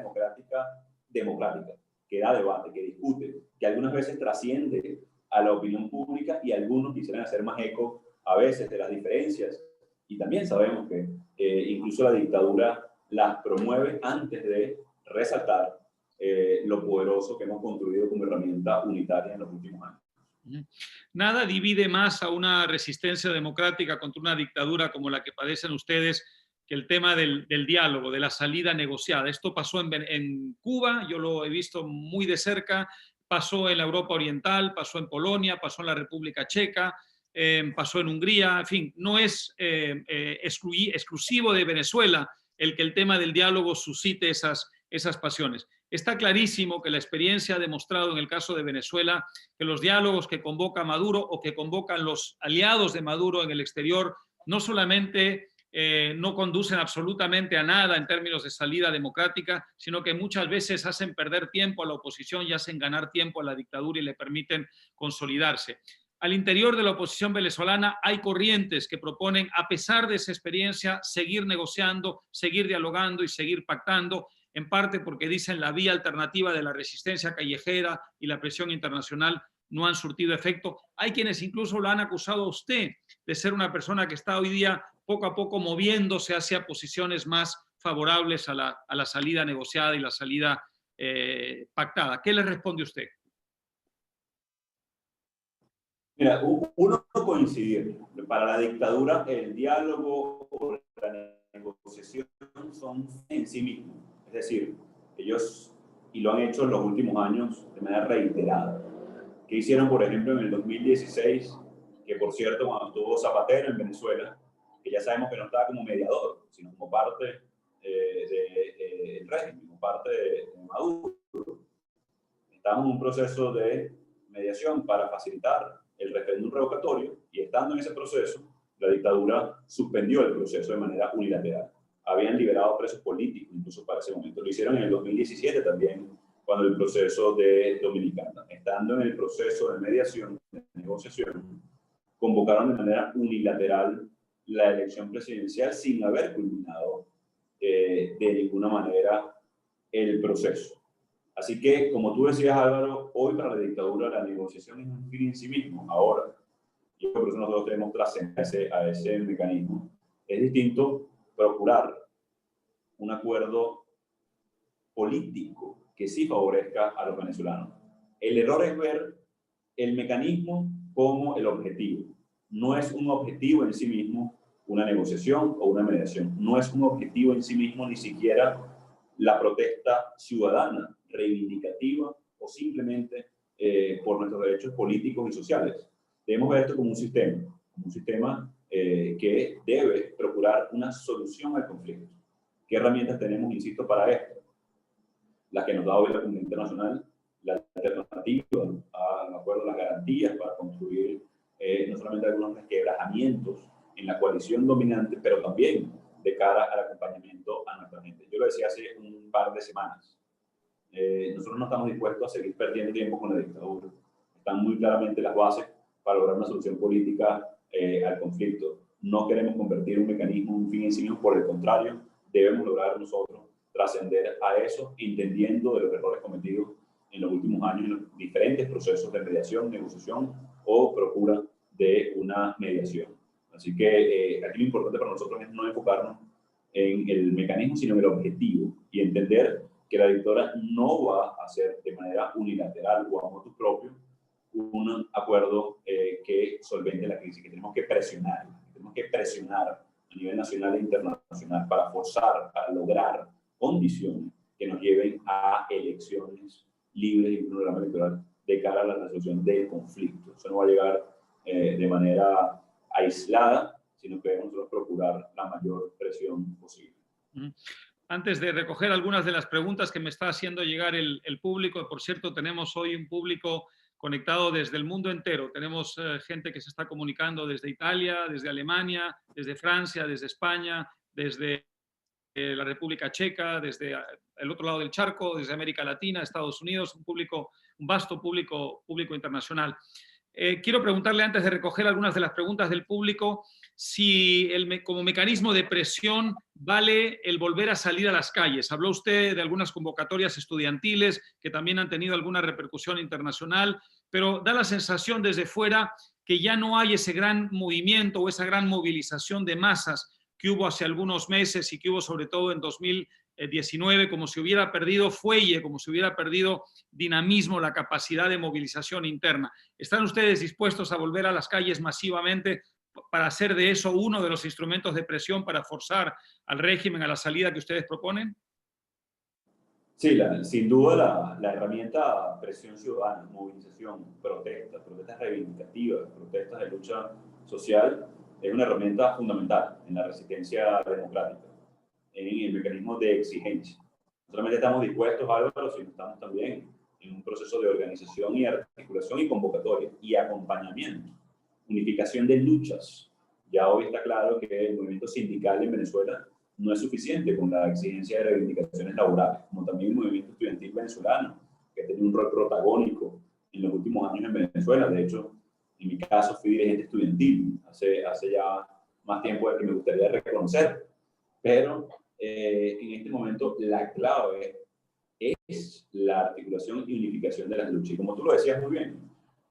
democrática, que da debate, que discute, que algunas veces trasciende a la opinión pública y algunos quisieran hacer más eco a veces de las diferencias. Y también sabemos que incluso la dictadura las promueve antes de resaltar lo poderoso que hemos construido como herramienta unitaria en los últimos años. Nada divide más a una resistencia democrática contra una dictadura como la que padecen ustedes que el tema del diálogo, de la salida negociada. Esto pasó en Cuba, yo lo he visto muy de cerca, pasó en la Europa Oriental, pasó en Polonia, pasó en la República Checa, pasó en Hungría, en fin, no es exclusivo de Venezuela el que el tema del diálogo suscite esas pasiones. Está clarísimo que la experiencia ha demostrado en el caso de Venezuela que los diálogos que convoca Maduro o que convocan los aliados de Maduro en el exterior no solamente no conducen absolutamente a nada en términos de salida democrática, sino que muchas veces hacen perder tiempo a la oposición y hacen ganar tiempo a la dictadura y le permiten consolidarse. Al interior de la oposición venezolana hay corrientes que proponen, a pesar de esa experiencia, seguir negociando, seguir dialogando y seguir pactando, en parte porque dicen la vía alternativa de la resistencia callejera y la presión internacional no han surtido efecto. Hay quienes incluso lo han acusado a usted de ser una persona que está hoy día poco a poco moviéndose hacia posiciones más favorables a la salida negociada y la salida pactada. ¿Qué le responde usted? Mira, uno coincidir. Para la dictadura, el diálogo o la negociación son en sí mismos. Es decir, ellos, y lo han hecho en los últimos años de manera reiterada. ¿Qué hicieron, por ejemplo, en el 2016? Que, por cierto, cuando estuvo Zapatero en Venezuela, que ya sabemos que no estaba como mediador, sino como parte del régimen, como parte de Maduro. Estamos en un proceso de mediación para facilitar el referéndum revocatorio, y estando en ese proceso, la dictadura suspendió el proceso de manera unilateral. Habían liberado presos políticos incluso para ese momento. Lo hicieron en el 2017 también, cuando el proceso de Dominicana. Estando en el proceso de mediación, de negociación, convocaron de manera unilateral la elección presidencial sin haber culminado de ninguna manera el proceso. Así que, como tú decías, Álvaro, hoy para la dictadura la negociación es un fin en sí mismo. Ahora, y por eso nosotros tenemos trascender a ese mecanismo. Es distinto procurar un acuerdo político que sí favorezca a los venezolanos. El error es ver el mecanismo como el objetivo. No es un objetivo en sí mismo una negociación o una mediación. No es un objetivo en sí mismo ni siquiera la protesta ciudadana, reivindicativa o simplemente por nuestros derechos políticos y sociales. Debemos ver esto como un sistema que debe procurar una solución al conflicto. ¿Qué herramientas tenemos, insisto, para esto? Las que nos da hoy la comunidad internacional, la alternativa al acuerdo, las garantías para construir no solamente algunos resquebrajamientos en la coalición dominante, pero también de cara al acompañamiento a nuestra gente. Yo lo decía hace un par de semanas. Nosotros no estamos dispuestos a seguir perdiendo tiempo con la dictadura. Están muy claramente las bases para lograr una solución política al conflicto. No queremos convertir un mecanismo en un fin en sí mismo, por el contrario, debemos lograr nosotros trascender a eso, entendiendo de los errores cometidos en los últimos años en los diferentes procesos de mediación, negociación o procura de una mediación. Así que aquí lo importante para nosotros es no enfocarnos en el mecanismo, sino en el objetivo, y entender que la dictadura no va a hacer de manera unilateral o a motu propio un acuerdo que solvente la crisis, que tenemos que presionar a nivel nacional e internacional para forzar, para lograr condiciones que nos lleven a elecciones libres y un programa electoral de cara a la resolución del conflicto. Eso no va a llegar de manera aislada, sino que debemos nosotros procurar la mayor presión posible. Antes de recoger algunas de las preguntas que me está haciendo llegar el público, por cierto, tenemos hoy un público conectado desde el mundo entero. Tenemos gente que se está comunicando desde Italia, desde Alemania, desde Francia, desde España, desde la República Checa, desde el otro lado del charco, desde América Latina, Estados Unidos, un vasto público internacional. Quiero preguntarle, antes de recoger algunas de las preguntas del público, si como mecanismo de presión vale el volver a salir a las calles. Habló usted de algunas convocatorias estudiantiles que también han tenido alguna repercusión internacional, pero da la sensación desde fuera que ya no hay ese gran movimiento o esa gran movilización de masas que hubo hace algunos meses y que hubo sobre todo en 2019, como si hubiera perdido fuelle, como si hubiera perdido dinamismo, la capacidad de movilización interna. ¿Están ustedes dispuestos a volver a las calles masivamente para hacer de eso uno de los instrumentos de presión para forzar al régimen a la salida que ustedes proponen? Sí, sin duda la herramienta presión ciudadana, movilización, protestas reivindicativas, protestas de lucha social, es una herramienta fundamental en la resistencia democrática, en el mecanismo de exigencia. No solamente estamos dispuestos, Álvaro, sino estamos también en un proceso de organización y articulación y convocatoria y acompañamiento, unificación de luchas. Ya hoy está claro que el movimiento sindical en Venezuela no es suficiente con la exigencia de reivindicaciones laborales, como también el movimiento estudiantil venezolano, que tiene un rol protagónico en los últimos años en Venezuela. De hecho, en mi caso fui dirigente estudiantil hace ya más tiempo del que me gustaría reconocer, pero en este momento la clave es la articulación y unificación de las luchas. Y como tú lo decías muy bien,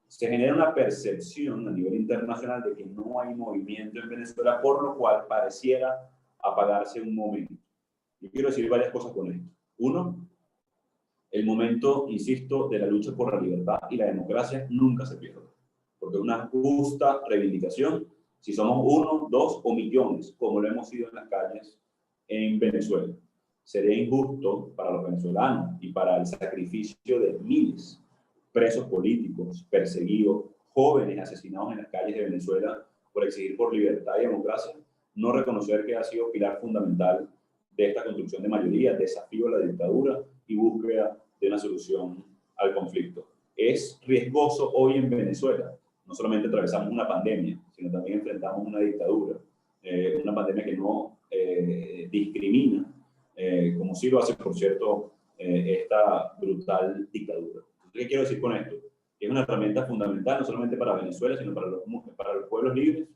se genera una percepción a nivel internacional de que no hay movimiento en Venezuela, por lo cual pareciera apagarse un momento. Yo quiero decir varias cosas con esto. Uno, el momento, insisto, de la lucha por la libertad y la democracia nunca se pierde, porque es una justa reivindicación, si somos uno, dos o millones, como lo hemos sido en las calles en Venezuela. Sería injusto para los venezolanos y para el sacrificio de miles presos políticos, perseguidos, jóvenes asesinados en las calles de Venezuela por exigir por libertad y democracia, no reconocer que ha sido pilar fundamental de esta construcción de mayoría, desafío a la dictadura y búsqueda de una solución al conflicto. Es riesgoso hoy en Venezuela. No solamente atravesamos una pandemia, sino también enfrentamos una dictadura, una pandemia que no discrimina, como sí lo hace, por cierto, esta brutal dictadura. ¿Qué quiero decir con esto? Es una herramienta fundamental no solamente para Venezuela, sino para los pueblos libres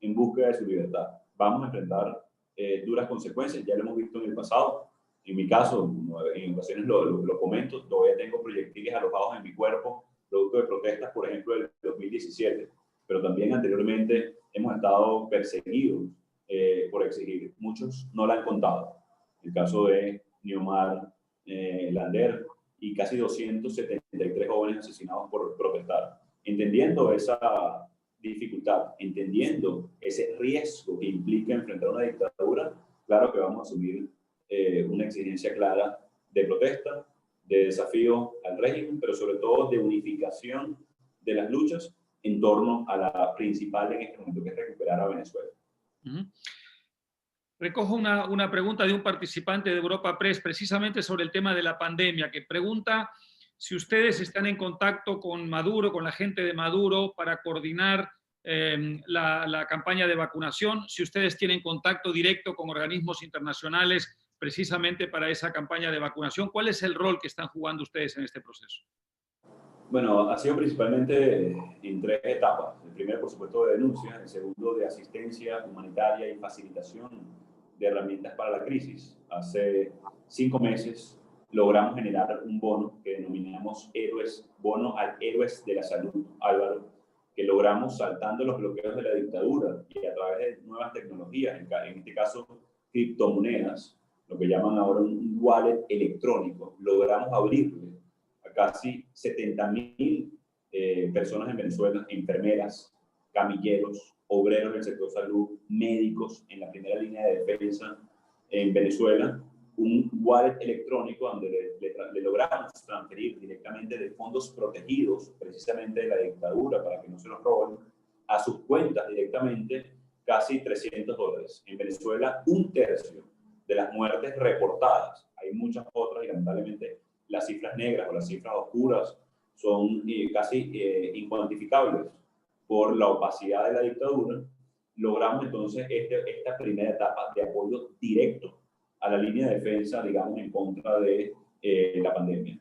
en búsqueda de su libertad. Vamos a enfrentar duras consecuencias, ya lo hemos visto en el pasado. En mi caso, en ocasiones lo comento, todavía tengo proyectiles alojados en mi cuerpo, producto de protestas, por ejemplo, del 2017, pero también anteriormente hemos estado perseguidos por exigir. Muchos no la han contado. El caso de Niomar Lander y casi 273 jóvenes asesinados por protestar. Entendiendo esa dificultad, entendiendo ese riesgo que implica enfrentar una dictadura, claro que vamos a asumir una exigencia clara de protesta, de desafío al régimen, pero sobre todo de unificación de las luchas en torno a la principal en este momento, que es recuperar a Venezuela. Recojo una pregunta de un participante de Europa Press precisamente sobre el tema de la pandemia, que pregunta si ustedes están en contacto con Maduro, con la gente de Maduro, para coordinar la campaña de vacunación, si ustedes tienen contacto directo con organismos internacionales precisamente para esa campaña de vacunación. ¿Cuál es el rol que están jugando ustedes en este proceso? Bueno, ha sido principalmente en tres etapas. El primero, por supuesto, de denuncia, el segundo, de asistencia humanitaria y facilitación de herramientas para la crisis. Hace 5 meses logramos generar un bono que denominamos bono al héroes de la salud, Álvaro, que logramos saltando los bloqueos de la dictadura y a través de nuevas tecnologías, en este caso criptomonedas, lo que llaman ahora un wallet electrónico, logramos abrirle a casi 70.000 personas en Venezuela, enfermeras, camilleros, obreros del sector salud, médicos en la primera línea de defensa en Venezuela, un wallet electrónico donde le logramos transferir directamente de fondos protegidos, precisamente de la dictadura, para que no se los roben, a sus cuentas directamente casi $300. En Venezuela, 1/3 de las muertes reportadas. Hay muchas otras y lamentablemente las cifras negras o las cifras oscuras son casi incuantificables por la opacidad de la dictadura. Logramos entonces esta primera etapa de apoyo directo a la línea de defensa, digamos, en contra de la pandemia.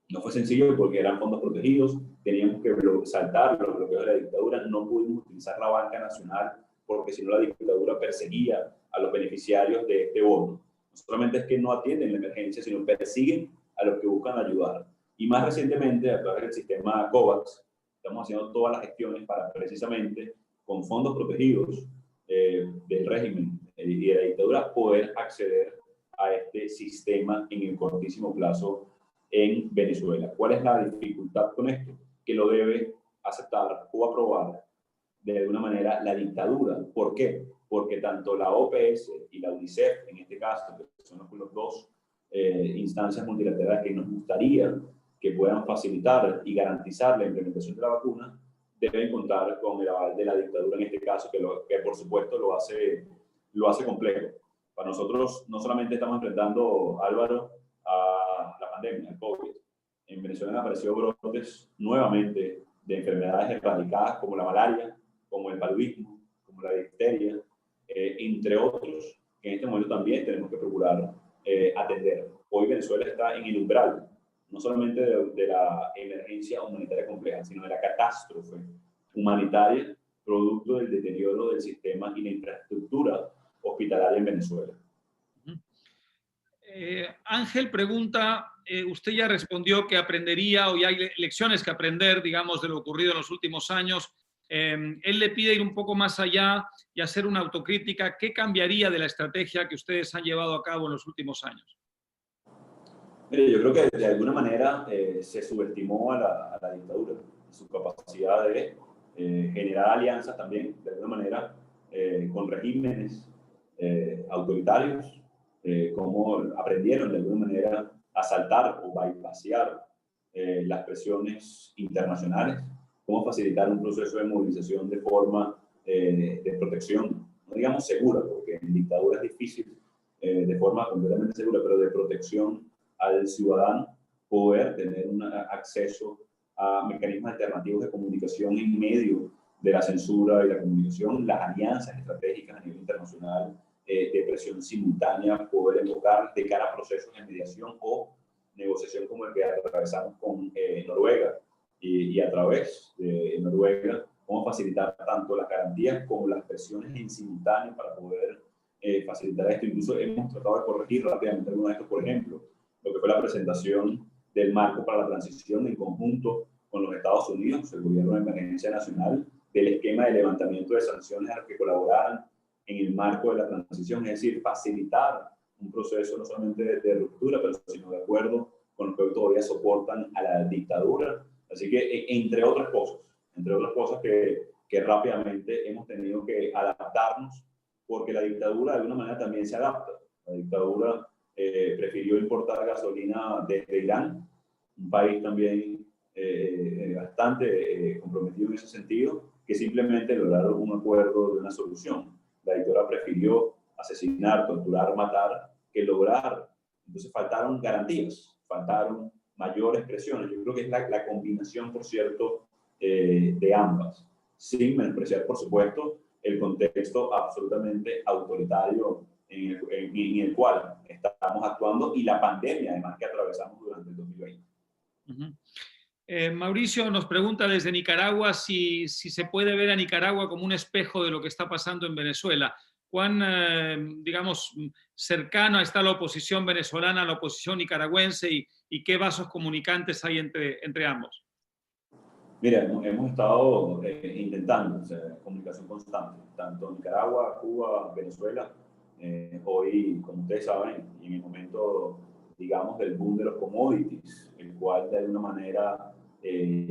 No fue sencillo porque eran fondos protegidos, teníamos que saltar los bloqueos de la dictadura, no pudimos utilizar la banca nacional porque si no la dictadura perseguía a los beneficiarios de este bono. No solamente es que no atienden la emergencia, sino persiguen a los que buscan ayudar. Y más recientemente, a través del sistema COVAX, estamos haciendo todas las gestiones para precisamente, con fondos protegidos del régimen y de la dictadura, poder acceder a este sistema en el cortísimo plazo en Venezuela. ¿Cuál es la dificultad con esto? Que lo debe aceptar o aprobar de alguna manera la dictadura. ¿Por qué? Porque tanto la OPS y la UNICEF, en este caso, que son los dos instancias multilaterales que nos gustaría que puedan facilitar y garantizar la implementación de la vacuna, deben contar con el aval de la dictadura en este caso, que por supuesto lo hace complejo. Para nosotros no solamente estamos enfrentando, Álvaro, a la pandemia, el COVID. En Venezuela han aparecido brotes nuevamente de enfermedades erradicadas como la malaria, como el paludismo, como la difteria, entre otros, que en este momento también tenemos que procurar atender. Hoy Venezuela está en el umbral, no solamente de la emergencia humanitaria compleja, sino de la catástrofe humanitaria producto del deterioro del sistema y la infraestructura hospitalaria en Venezuela. Ángel pregunta, usted ya respondió que aprendería o ya hay lecciones que aprender, digamos, de lo ocurrido en los últimos años. Él le pide ir un poco más allá y hacer una autocrítica. ¿Qué cambiaría de la estrategia que ustedes han llevado a cabo en los últimos años? Mire, yo creo que de alguna manera se subestimó a la dictadura, su capacidad de generar alianzas también, de alguna manera, con regímenes autoritarios, cómo aprendieron de alguna manera a saltar o bypassear las presiones internacionales, cómo facilitar un proceso de movilización de forma de protección, no digamos segura, porque en dictadura es difícil, de forma completamente segura, pero de protección al ciudadano, poder tener un acceso a mecanismos alternativos de comunicación en medio de la censura y la comunicación, las alianzas estratégicas a nivel internacional, de presión simultánea, poder enfocar de cara a procesos de mediación o negociación como el que atravesamos con Noruega y a través de Noruega, cómo facilitar tanto las garantías como las presiones en simultáneo para poder facilitar esto. Incluso hemos tratado de corregir rápidamente algunos de estos, por ejemplo, lo que fue la presentación del marco para la transición en conjunto con los Estados Unidos, el gobierno de emergencia nacional, del esquema de levantamiento de sanciones a los que colaboraran en el marco de la transición, es decir, facilitar un proceso no solamente de ruptura, pero sino de acuerdo con los que todavía soportan a la dictadura. Así que, entre otras cosas que rápidamente hemos tenido que adaptarnos, porque la dictadura de alguna manera también se adapta. La dictadura prefirió importar gasolina desde Irán, un país también bastante comprometido en ese sentido, que simplemente lograron un acuerdo de una solución. La dictadura prefirió asesinar, torturar, matar, que lograr. Entonces faltaron garantías, faltaron mayores presiones. Yo creo que es la combinación, por cierto, de ambas, sin menospreciar, por supuesto, el contexto absolutamente autoritario en el cual estamos actuando y la pandemia, además, que atravesamos durante el 2020. Mauricio nos pregunta desde Nicaragua si se puede ver a Nicaragua como un espejo de lo que está pasando en Venezuela. ¿Cuán, digamos, cercana está la oposición venezolana a la oposición nicaragüense y qué vasos comunicantes hay entre ambos? Mira, hemos estado intentando, o sea, comunicación constante, tanto Nicaragua, Cuba, Venezuela. Hoy, como ustedes saben, y en el momento, digamos, del boom de los commodities, el cual de alguna manera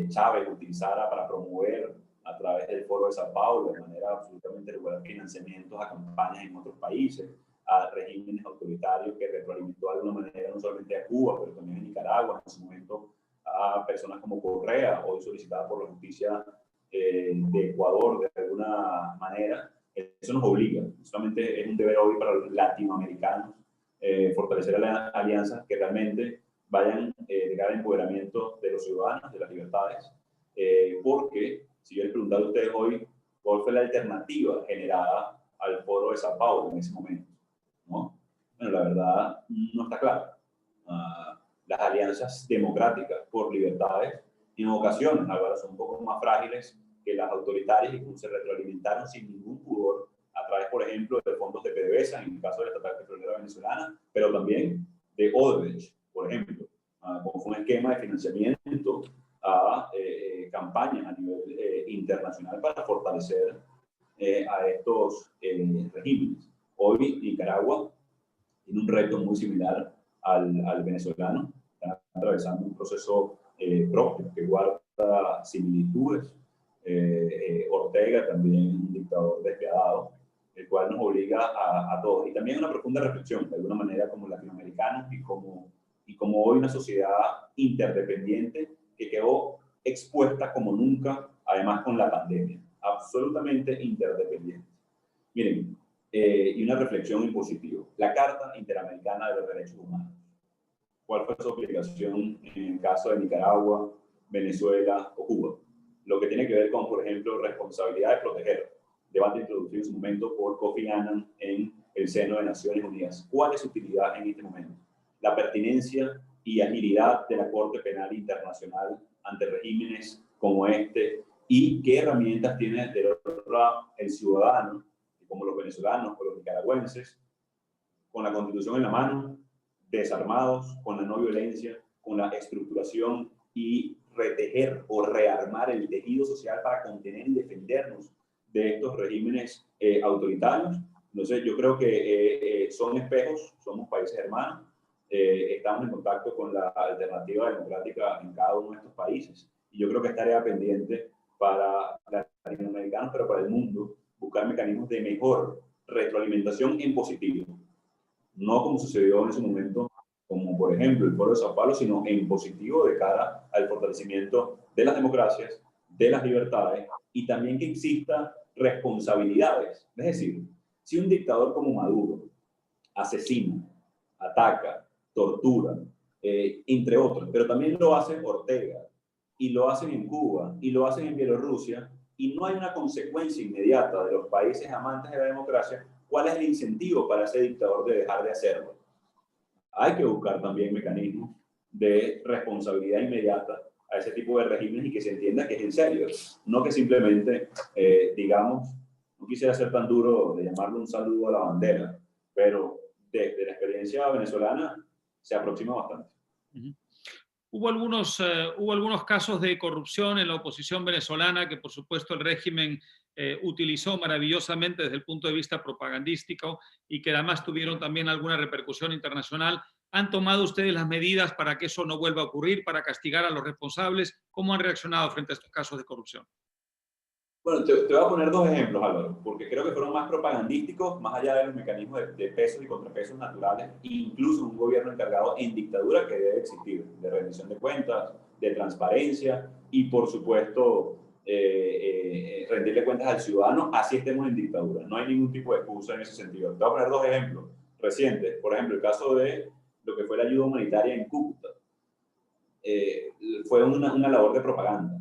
Chávez utilizara para promover a través del Foro de Sao Paulo, de manera absolutamente regular, financiamientos a campañas en otros países, a regímenes autoritarios que retroalimentó de alguna manera no solamente a Cuba, pero también a Nicaragua, en su momento a personas como Correa, hoy solicitada por la justicia de Ecuador de alguna manera. Eso nos obliga, solamente es un deber hoy para los latinoamericanos fortalecer alianzas que realmente vayan de cara al empoderamiento de los ciudadanos, de las libertades, porque si yo les preguntara a ustedes hoy cuál fue la alternativa generada al Foro de Sao Paulo en ese momento, ¿no? Bueno, la verdad no está claro. Las alianzas democráticas por libertades en ocasiones, Álvaro, son un poco más frágiles que las autoritarias y como se retroalimentaron sin ningún pudor a través, por ejemplo, de fondos de PDVSA, en el caso de la estatal petrolera venezolana, pero también de Odebrecht, por ejemplo, como fue un esquema de financiamiento a campañas a nivel internacional para fortalecer a estos regímenes. Hoy Nicaragua tiene un reto muy similar al venezolano, está atravesando un proceso propio que guarda similitudes. Ortega también un dictador despiadado, el cual nos obliga a todos. Y también una profunda reflexión, de alguna manera, como latinoamericanos y como hoy una sociedad interdependiente que quedó expuesta como nunca, además con la pandemia, absolutamente interdependiente. Miren, y una reflexión en positivo. La Carta Interamericana de los Derechos Humanos. ¿Cuál fue su aplicación en el caso de Nicaragua, Venezuela o Cuba? Lo que tiene que ver con, por ejemplo, responsabilidad de proteger. Debate introducido en su momento por Kofi Annan en el seno de Naciones Unidas. ¿Cuál es su utilidad en este momento? La pertinencia y agilidad de la Corte Penal Internacional ante regímenes como este, y qué herramientas tiene del otro lado el ciudadano, como los venezolanos o los nicaragüenses, con la Constitución en la mano, desarmados, con la no violencia, con la estructuración y retejer o rearmar el tejido social para contener y defendernos de estos regímenes autoritarios. Entonces, yo creo que son espejos, somos países hermanos, estamos en contacto con la alternativa democrática en cada uno de estos países. Y yo creo que es tarea pendiente para los latinoamericanos, pero para el mundo, buscar mecanismos de mejor retroalimentación en positivo. No como sucedió en ese momento, como por ejemplo el Foro de Sao Paulo, sino en positivo de cara al fortalecimiento de las democracias, de las libertades y también que exista responsabilidades. Es decir, si un dictador como Maduro asesina, ataca, tortura, entre otros, pero también lo hace Ortega, y lo hacen en Cuba, y lo hacen en Bielorrusia, y no hay una consecuencia inmediata de los países amantes de la democracia, ¿cuál es el incentivo para ese dictador de dejar de hacerlo? Hay que buscar también mecanismos de responsabilidad inmediata a ese tipo de regímenes y que se entienda que es en serio, no que simplemente, digamos, no quisiera ser tan duro de llamarlo un saludo a la bandera, pero desde la experiencia venezolana se aproxima bastante. Uh-huh. Hubo algunos casos de corrupción en la oposición venezolana que, por supuesto, el régimen utilizó maravillosamente desde el punto de vista propagandístico y que además tuvieron también alguna repercusión internacional. ¿Han tomado ustedes las medidas para que eso no vuelva a ocurrir, para castigar a los responsables? ¿Cómo han reaccionado frente a estos casos de corrupción? Bueno, te voy a poner dos ejemplos, Álvaro, porque creo que fueron más propagandísticos, más allá de los mecanismos de pesos y contrapesos naturales, incluso un gobierno encargado en dictadura que debe existir, de rendición de cuentas, de transparencia y, por supuesto, rendirle cuentas al ciudadano, así estemos en dictadura. No hay ningún tipo de excusa en ese sentido. Te voy a poner dos ejemplos recientes. Por ejemplo, el caso de lo que fue la ayuda humanitaria en Cúcuta. Fue una labor de propaganda.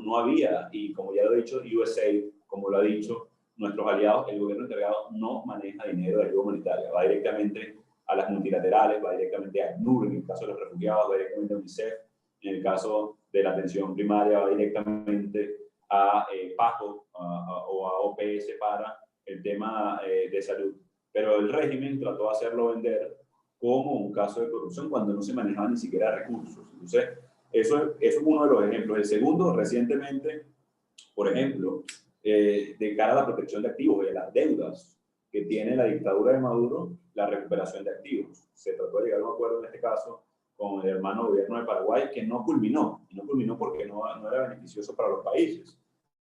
No había, y como ya lo he dicho, USAID, como lo ha dicho nuestros aliados, el gobierno encargado no maneja dinero de ayuda humanitaria, va directamente a las multilaterales, va directamente a ACNUR en el caso de los refugiados, va directamente a UNICEF, en el caso de la atención primaria va directamente a PAJO o a OPS para el tema de salud. Pero el régimen trató de hacerlo vender como un caso de corrupción cuando no se manejaban ni siquiera recursos. Entonces, eso es uno de los ejemplos. El segundo, recientemente, por ejemplo, de cara a la protección de activos y a las deudas que tiene la dictadura de Maduro, la recuperación de activos. Se trató de llegar a un acuerdo en este caso con el hermano gobierno de Paraguay que no culminó, y no culminó porque no era beneficioso para los países.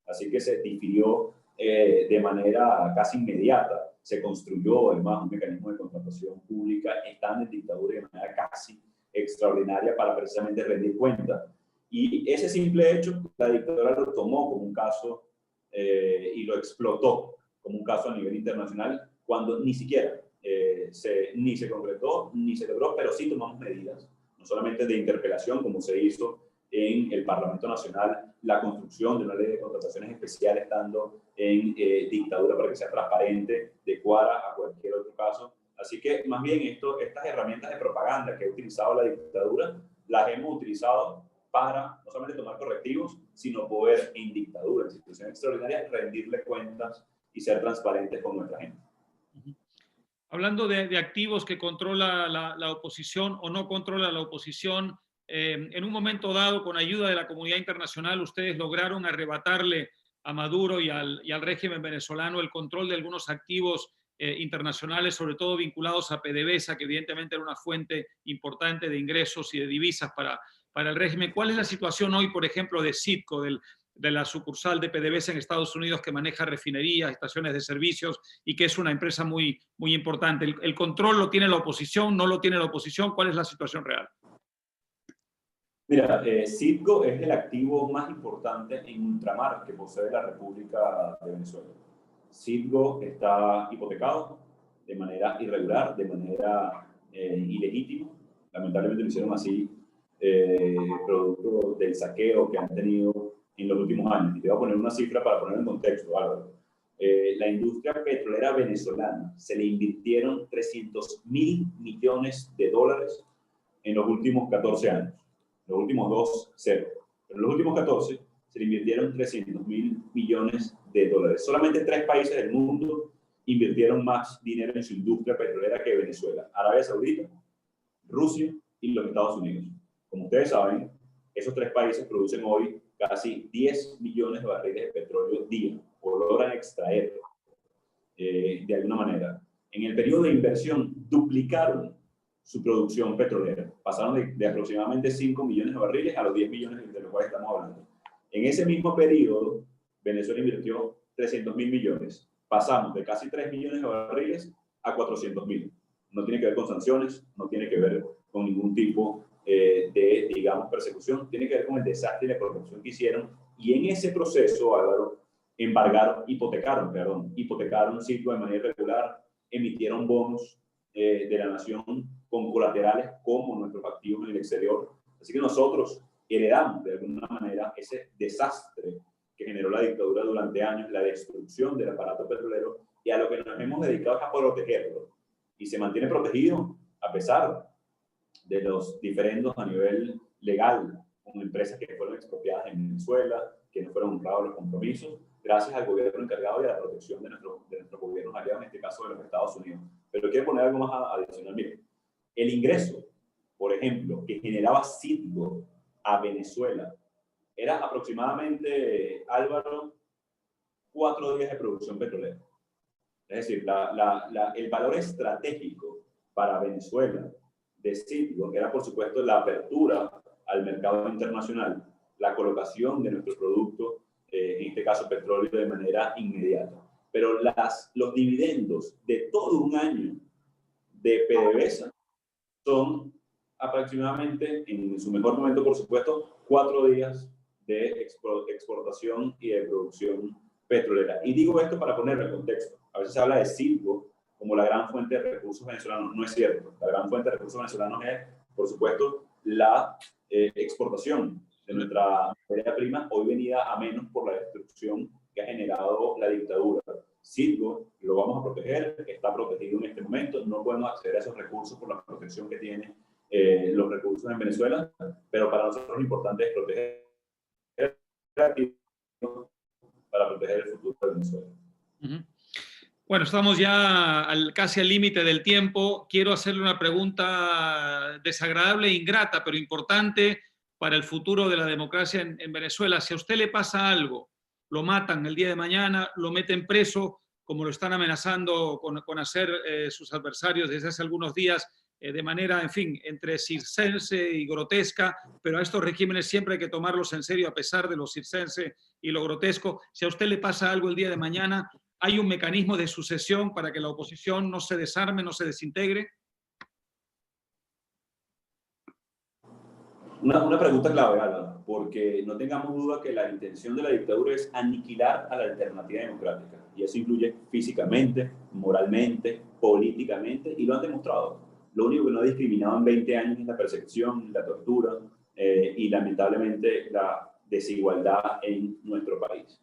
Así que se difirió de manera casi inmediata. Se construyó además un mecanismo de contratación pública estando en dictadura de manera casi extraordinaria para precisamente rendir cuentas. Y ese simple hecho, la dictadura lo tomó como un caso y lo explotó como un caso a nivel internacional cuando ni siquiera ni se concretó ni se logró, pero sí tomamos medidas, no solamente de interpelación como se hizo en el Parlamento Nacional, la construcción de una ley de contrataciones especiales estando en dictadura para que sea transparente, de cuadra a cualquier otro caso. Así que más bien estas herramientas de propaganda que ha utilizado la dictadura, las hemos utilizado para no solamente tomar correctivos, sino poder en dictadura, en situaciones extraordinarias, rendirle cuentas y ser transparentes con nuestra gente. Hablando de activos que controla la oposición o no controla la oposición, en un momento dado, con ayuda de la comunidad internacional, ustedes lograron arrebatarle a Maduro y al régimen venezolano el control de algunos activos internacionales, sobre todo vinculados a PDVSA, que evidentemente era una fuente importante de ingresos y de divisas para el régimen. ¿Cuál es la situación hoy, por ejemplo, de Citgo, del de la sucursal de PDVSA en Estados Unidos que maneja refinerías, estaciones de servicios y que es una empresa muy, muy importante. ¿El control lo tiene la oposición? ¿No lo tiene la oposición? ¿Cuál es la situación real? Mira, Citgo es el activo más importante en ultramar que posee la República de Venezuela. Citgo está hipotecado de manera irregular, de manera ilegítima. Lamentablemente lo hicieron así, producto del saqueo que han tenido en los últimos años. Y te voy a poner una cifra para poner en contexto, Álvaro. La industria petrolera venezolana se le invirtieron $300.000 millones en los últimos 14 años. Los últimos 2, 0. Pero en los últimos 14 se le invirtieron $300.000 millones. Solamente 3 países del mundo invirtieron más dinero en su industria petrolera que Venezuela: Arabia Saudita, Rusia y los Estados Unidos. Como ustedes saben, esos 3 países producen hoy casi 10 millones de barriles de petróleo día, o logran extraerlo de alguna manera. En el periodo de inversión duplicaron su producción petrolera. Pasaron de aproximadamente 5 millones de barriles a los 10 millones de los cuales estamos hablando. En ese mismo periodo, Venezuela invirtió $300.000 millones. Pasamos de casi 3 millones de barriles a 400.000. No tiene que ver con sanciones, no tiene que ver con ningún tipo de, digamos, persecución. Tiene que ver con el desastre y la corrupción que hicieron. Y en ese proceso, Álvaro, hipotecaron Citgo de manera irregular, emitieron bonos de la nación con colaterales como nuestros activos en el exterior. Así que nosotros heredamos de alguna manera ese desastre que generó la dictadura durante años, la destrucción del aparato petrolero, y a lo que nos hemos dedicado es a protegerlo. Y se mantiene protegido a pesar de los diferendos a nivel legal con empresas que fueron expropiadas en Venezuela, que no fueron honrados los compromisos, gracias al gobierno encargado y a la protección de nuestros gobiernos aliados, en este caso de los Estados Unidos. Pero quiero poner algo más adicional. Miren, el ingreso, por ejemplo, que generaba Citgo a Venezuela era aproximadamente, Álvaro, 4 días de producción petrolera. Es decir, el valor estratégico para Venezuela de Citgo era, por supuesto, la apertura al mercado internacional, la colocación de nuestro producto, en este caso petróleo, de manera inmediata. Pero los dividendos de todo un año de PDVSA son aproximadamente, en su mejor momento, por supuesto, 4 días de exportación y de producción petrolera. Y digo esto para ponerlo en contexto. A veces se habla de Citgo como la gran fuente de recursos venezolanos. No es cierto. La gran fuente de recursos venezolanos es, por supuesto, la exportación de nuestra materia prima, hoy venida a menos por la destrucción que ha generado la dictadura. Citgo lo vamos a proteger, está protegido en este momento, no podemos acceder a esos recursos por la protección que tiene los recursos en Venezuela, pero para nosotros lo importante es proteger para proteger el futuro de Venezuela. Bueno, estamos ya casi al límite del tiempo. Quiero hacerle una pregunta desagradable e ingrata, pero importante para el futuro de la democracia en Venezuela. Si a usted le pasa algo, lo matan el día de mañana, lo meten preso, como lo están amenazando con hacer sus adversarios desde hace algunos días, de manera, en fin, entre circense y grotesca, pero a estos regímenes siempre hay que tomarlos en serio a pesar de lo circense y lo grotesco. Si a usted le pasa algo el día de mañana, ¿hay un mecanismo de sucesión para que la oposición no se desarme, no se desintegre? Una pregunta clave, Álvaro, porque no tengamos duda que la intención de la dictadura es aniquilar a la alternativa democrática. Y eso incluye físicamente, moralmente, políticamente, y lo han demostrado. Lo único que no ha discriminado en 20 años es la persecución, la tortura y lamentablemente la desigualdad en nuestro país.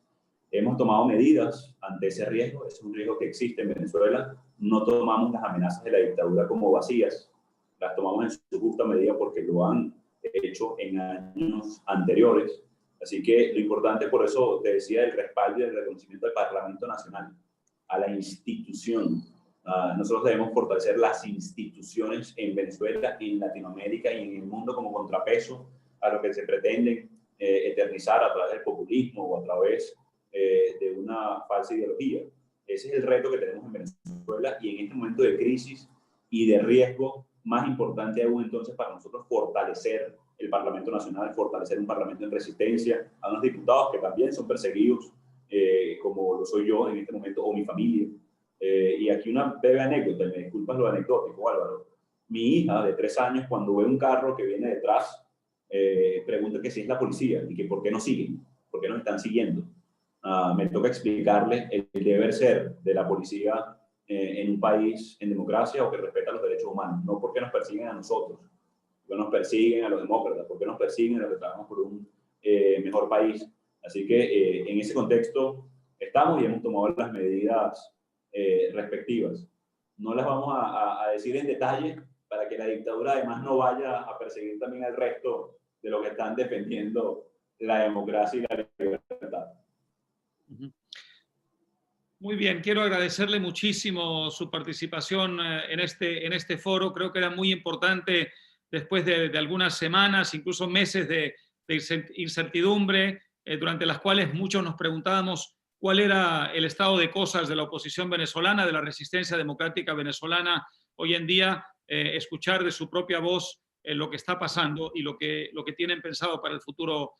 Hemos tomado medidas ante ese riesgo, es un riesgo que existe en Venezuela. No tomamos las amenazas de la dictadura como vacías, las tomamos en su justa medida porque lo han hecho en años anteriores. Así que lo importante, por eso te decía, el respaldo y el reconocimiento del Parlamento Nacional a la institución. Nosotros debemos fortalecer las instituciones en Venezuela, en Latinoamérica y en el mundo como contrapeso a lo que se pretende eternizar a través del populismo o a través de una falsa ideología. Ese es el reto que tenemos en Venezuela, y en este momento de crisis y de riesgo, más importante aún entonces para nosotros fortalecer el Parlamento Nacional, fortalecer un Parlamento en resistencia, a unos diputados que también son perseguidos, como lo soy yo en este momento, o mi familia. Y aquí una breve anécdota, me disculpas lo anecdótico, Álvaro. Mi hija de 3 años, cuando ve un carro que viene detrás, pregunta que si es la policía y que por qué nos siguen, por qué nos están siguiendo. Me toca explicarle el deber ser de la policía en un país en democracia o que respeta los derechos humanos, no porque nos persiguen a nosotros, porque nos persiguen a los demócratas, porque nos persiguen a los que trabajamos por un mejor país. Así que en ese contexto estamos y hemos tomado las medidas respectivas. No las vamos a decir en detalle para que la dictadura además no vaya a perseguir también al resto de los que están defendiendo la democracia y la libertad. Muy bien, quiero agradecerle muchísimo su participación en este foro. Creo que era muy importante después de algunas semanas, incluso meses de incertidumbre, durante las cuales muchos nos preguntábamos cuál era el estado de cosas de la oposición venezolana, de la resistencia democrática venezolana. Hoy en día, escuchar de su propia voz lo que está pasando y lo que tienen pensado para el futuro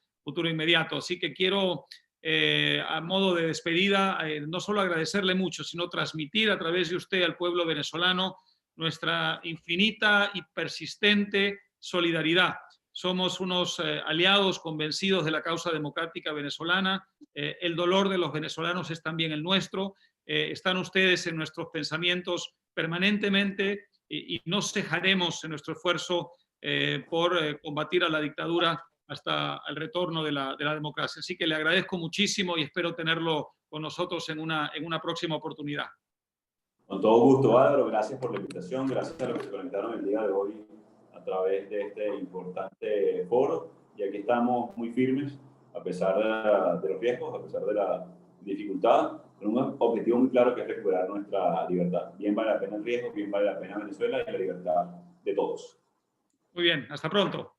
inmediato. Así que quiero, a modo de despedida, no solo agradecerle mucho, sino transmitir a través de usted al pueblo venezolano nuestra infinita y persistente solidaridad. Somos unos aliados convencidos de la causa democrática venezolana. El dolor de los venezolanos es también el nuestro. Están ustedes en nuestros pensamientos permanentemente y no cejaremos en nuestro esfuerzo por combatir a la dictadura hasta el retorno de la democracia. Así que le agradezco muchísimo y espero tenerlo con nosotros en una próxima oportunidad. Con todo gusto, Álvaro. Gracias por la invitación. Gracias a los que se conectaron el día de hoy a través de este importante foro. Y aquí estamos muy firmes, a pesar de los riesgos, a pesar de la dificultad, con un objetivo muy claro que es recuperar nuestra libertad. Bien vale la pena el riesgo, bien vale la pena Venezuela y la libertad de todos. Muy bien, hasta pronto.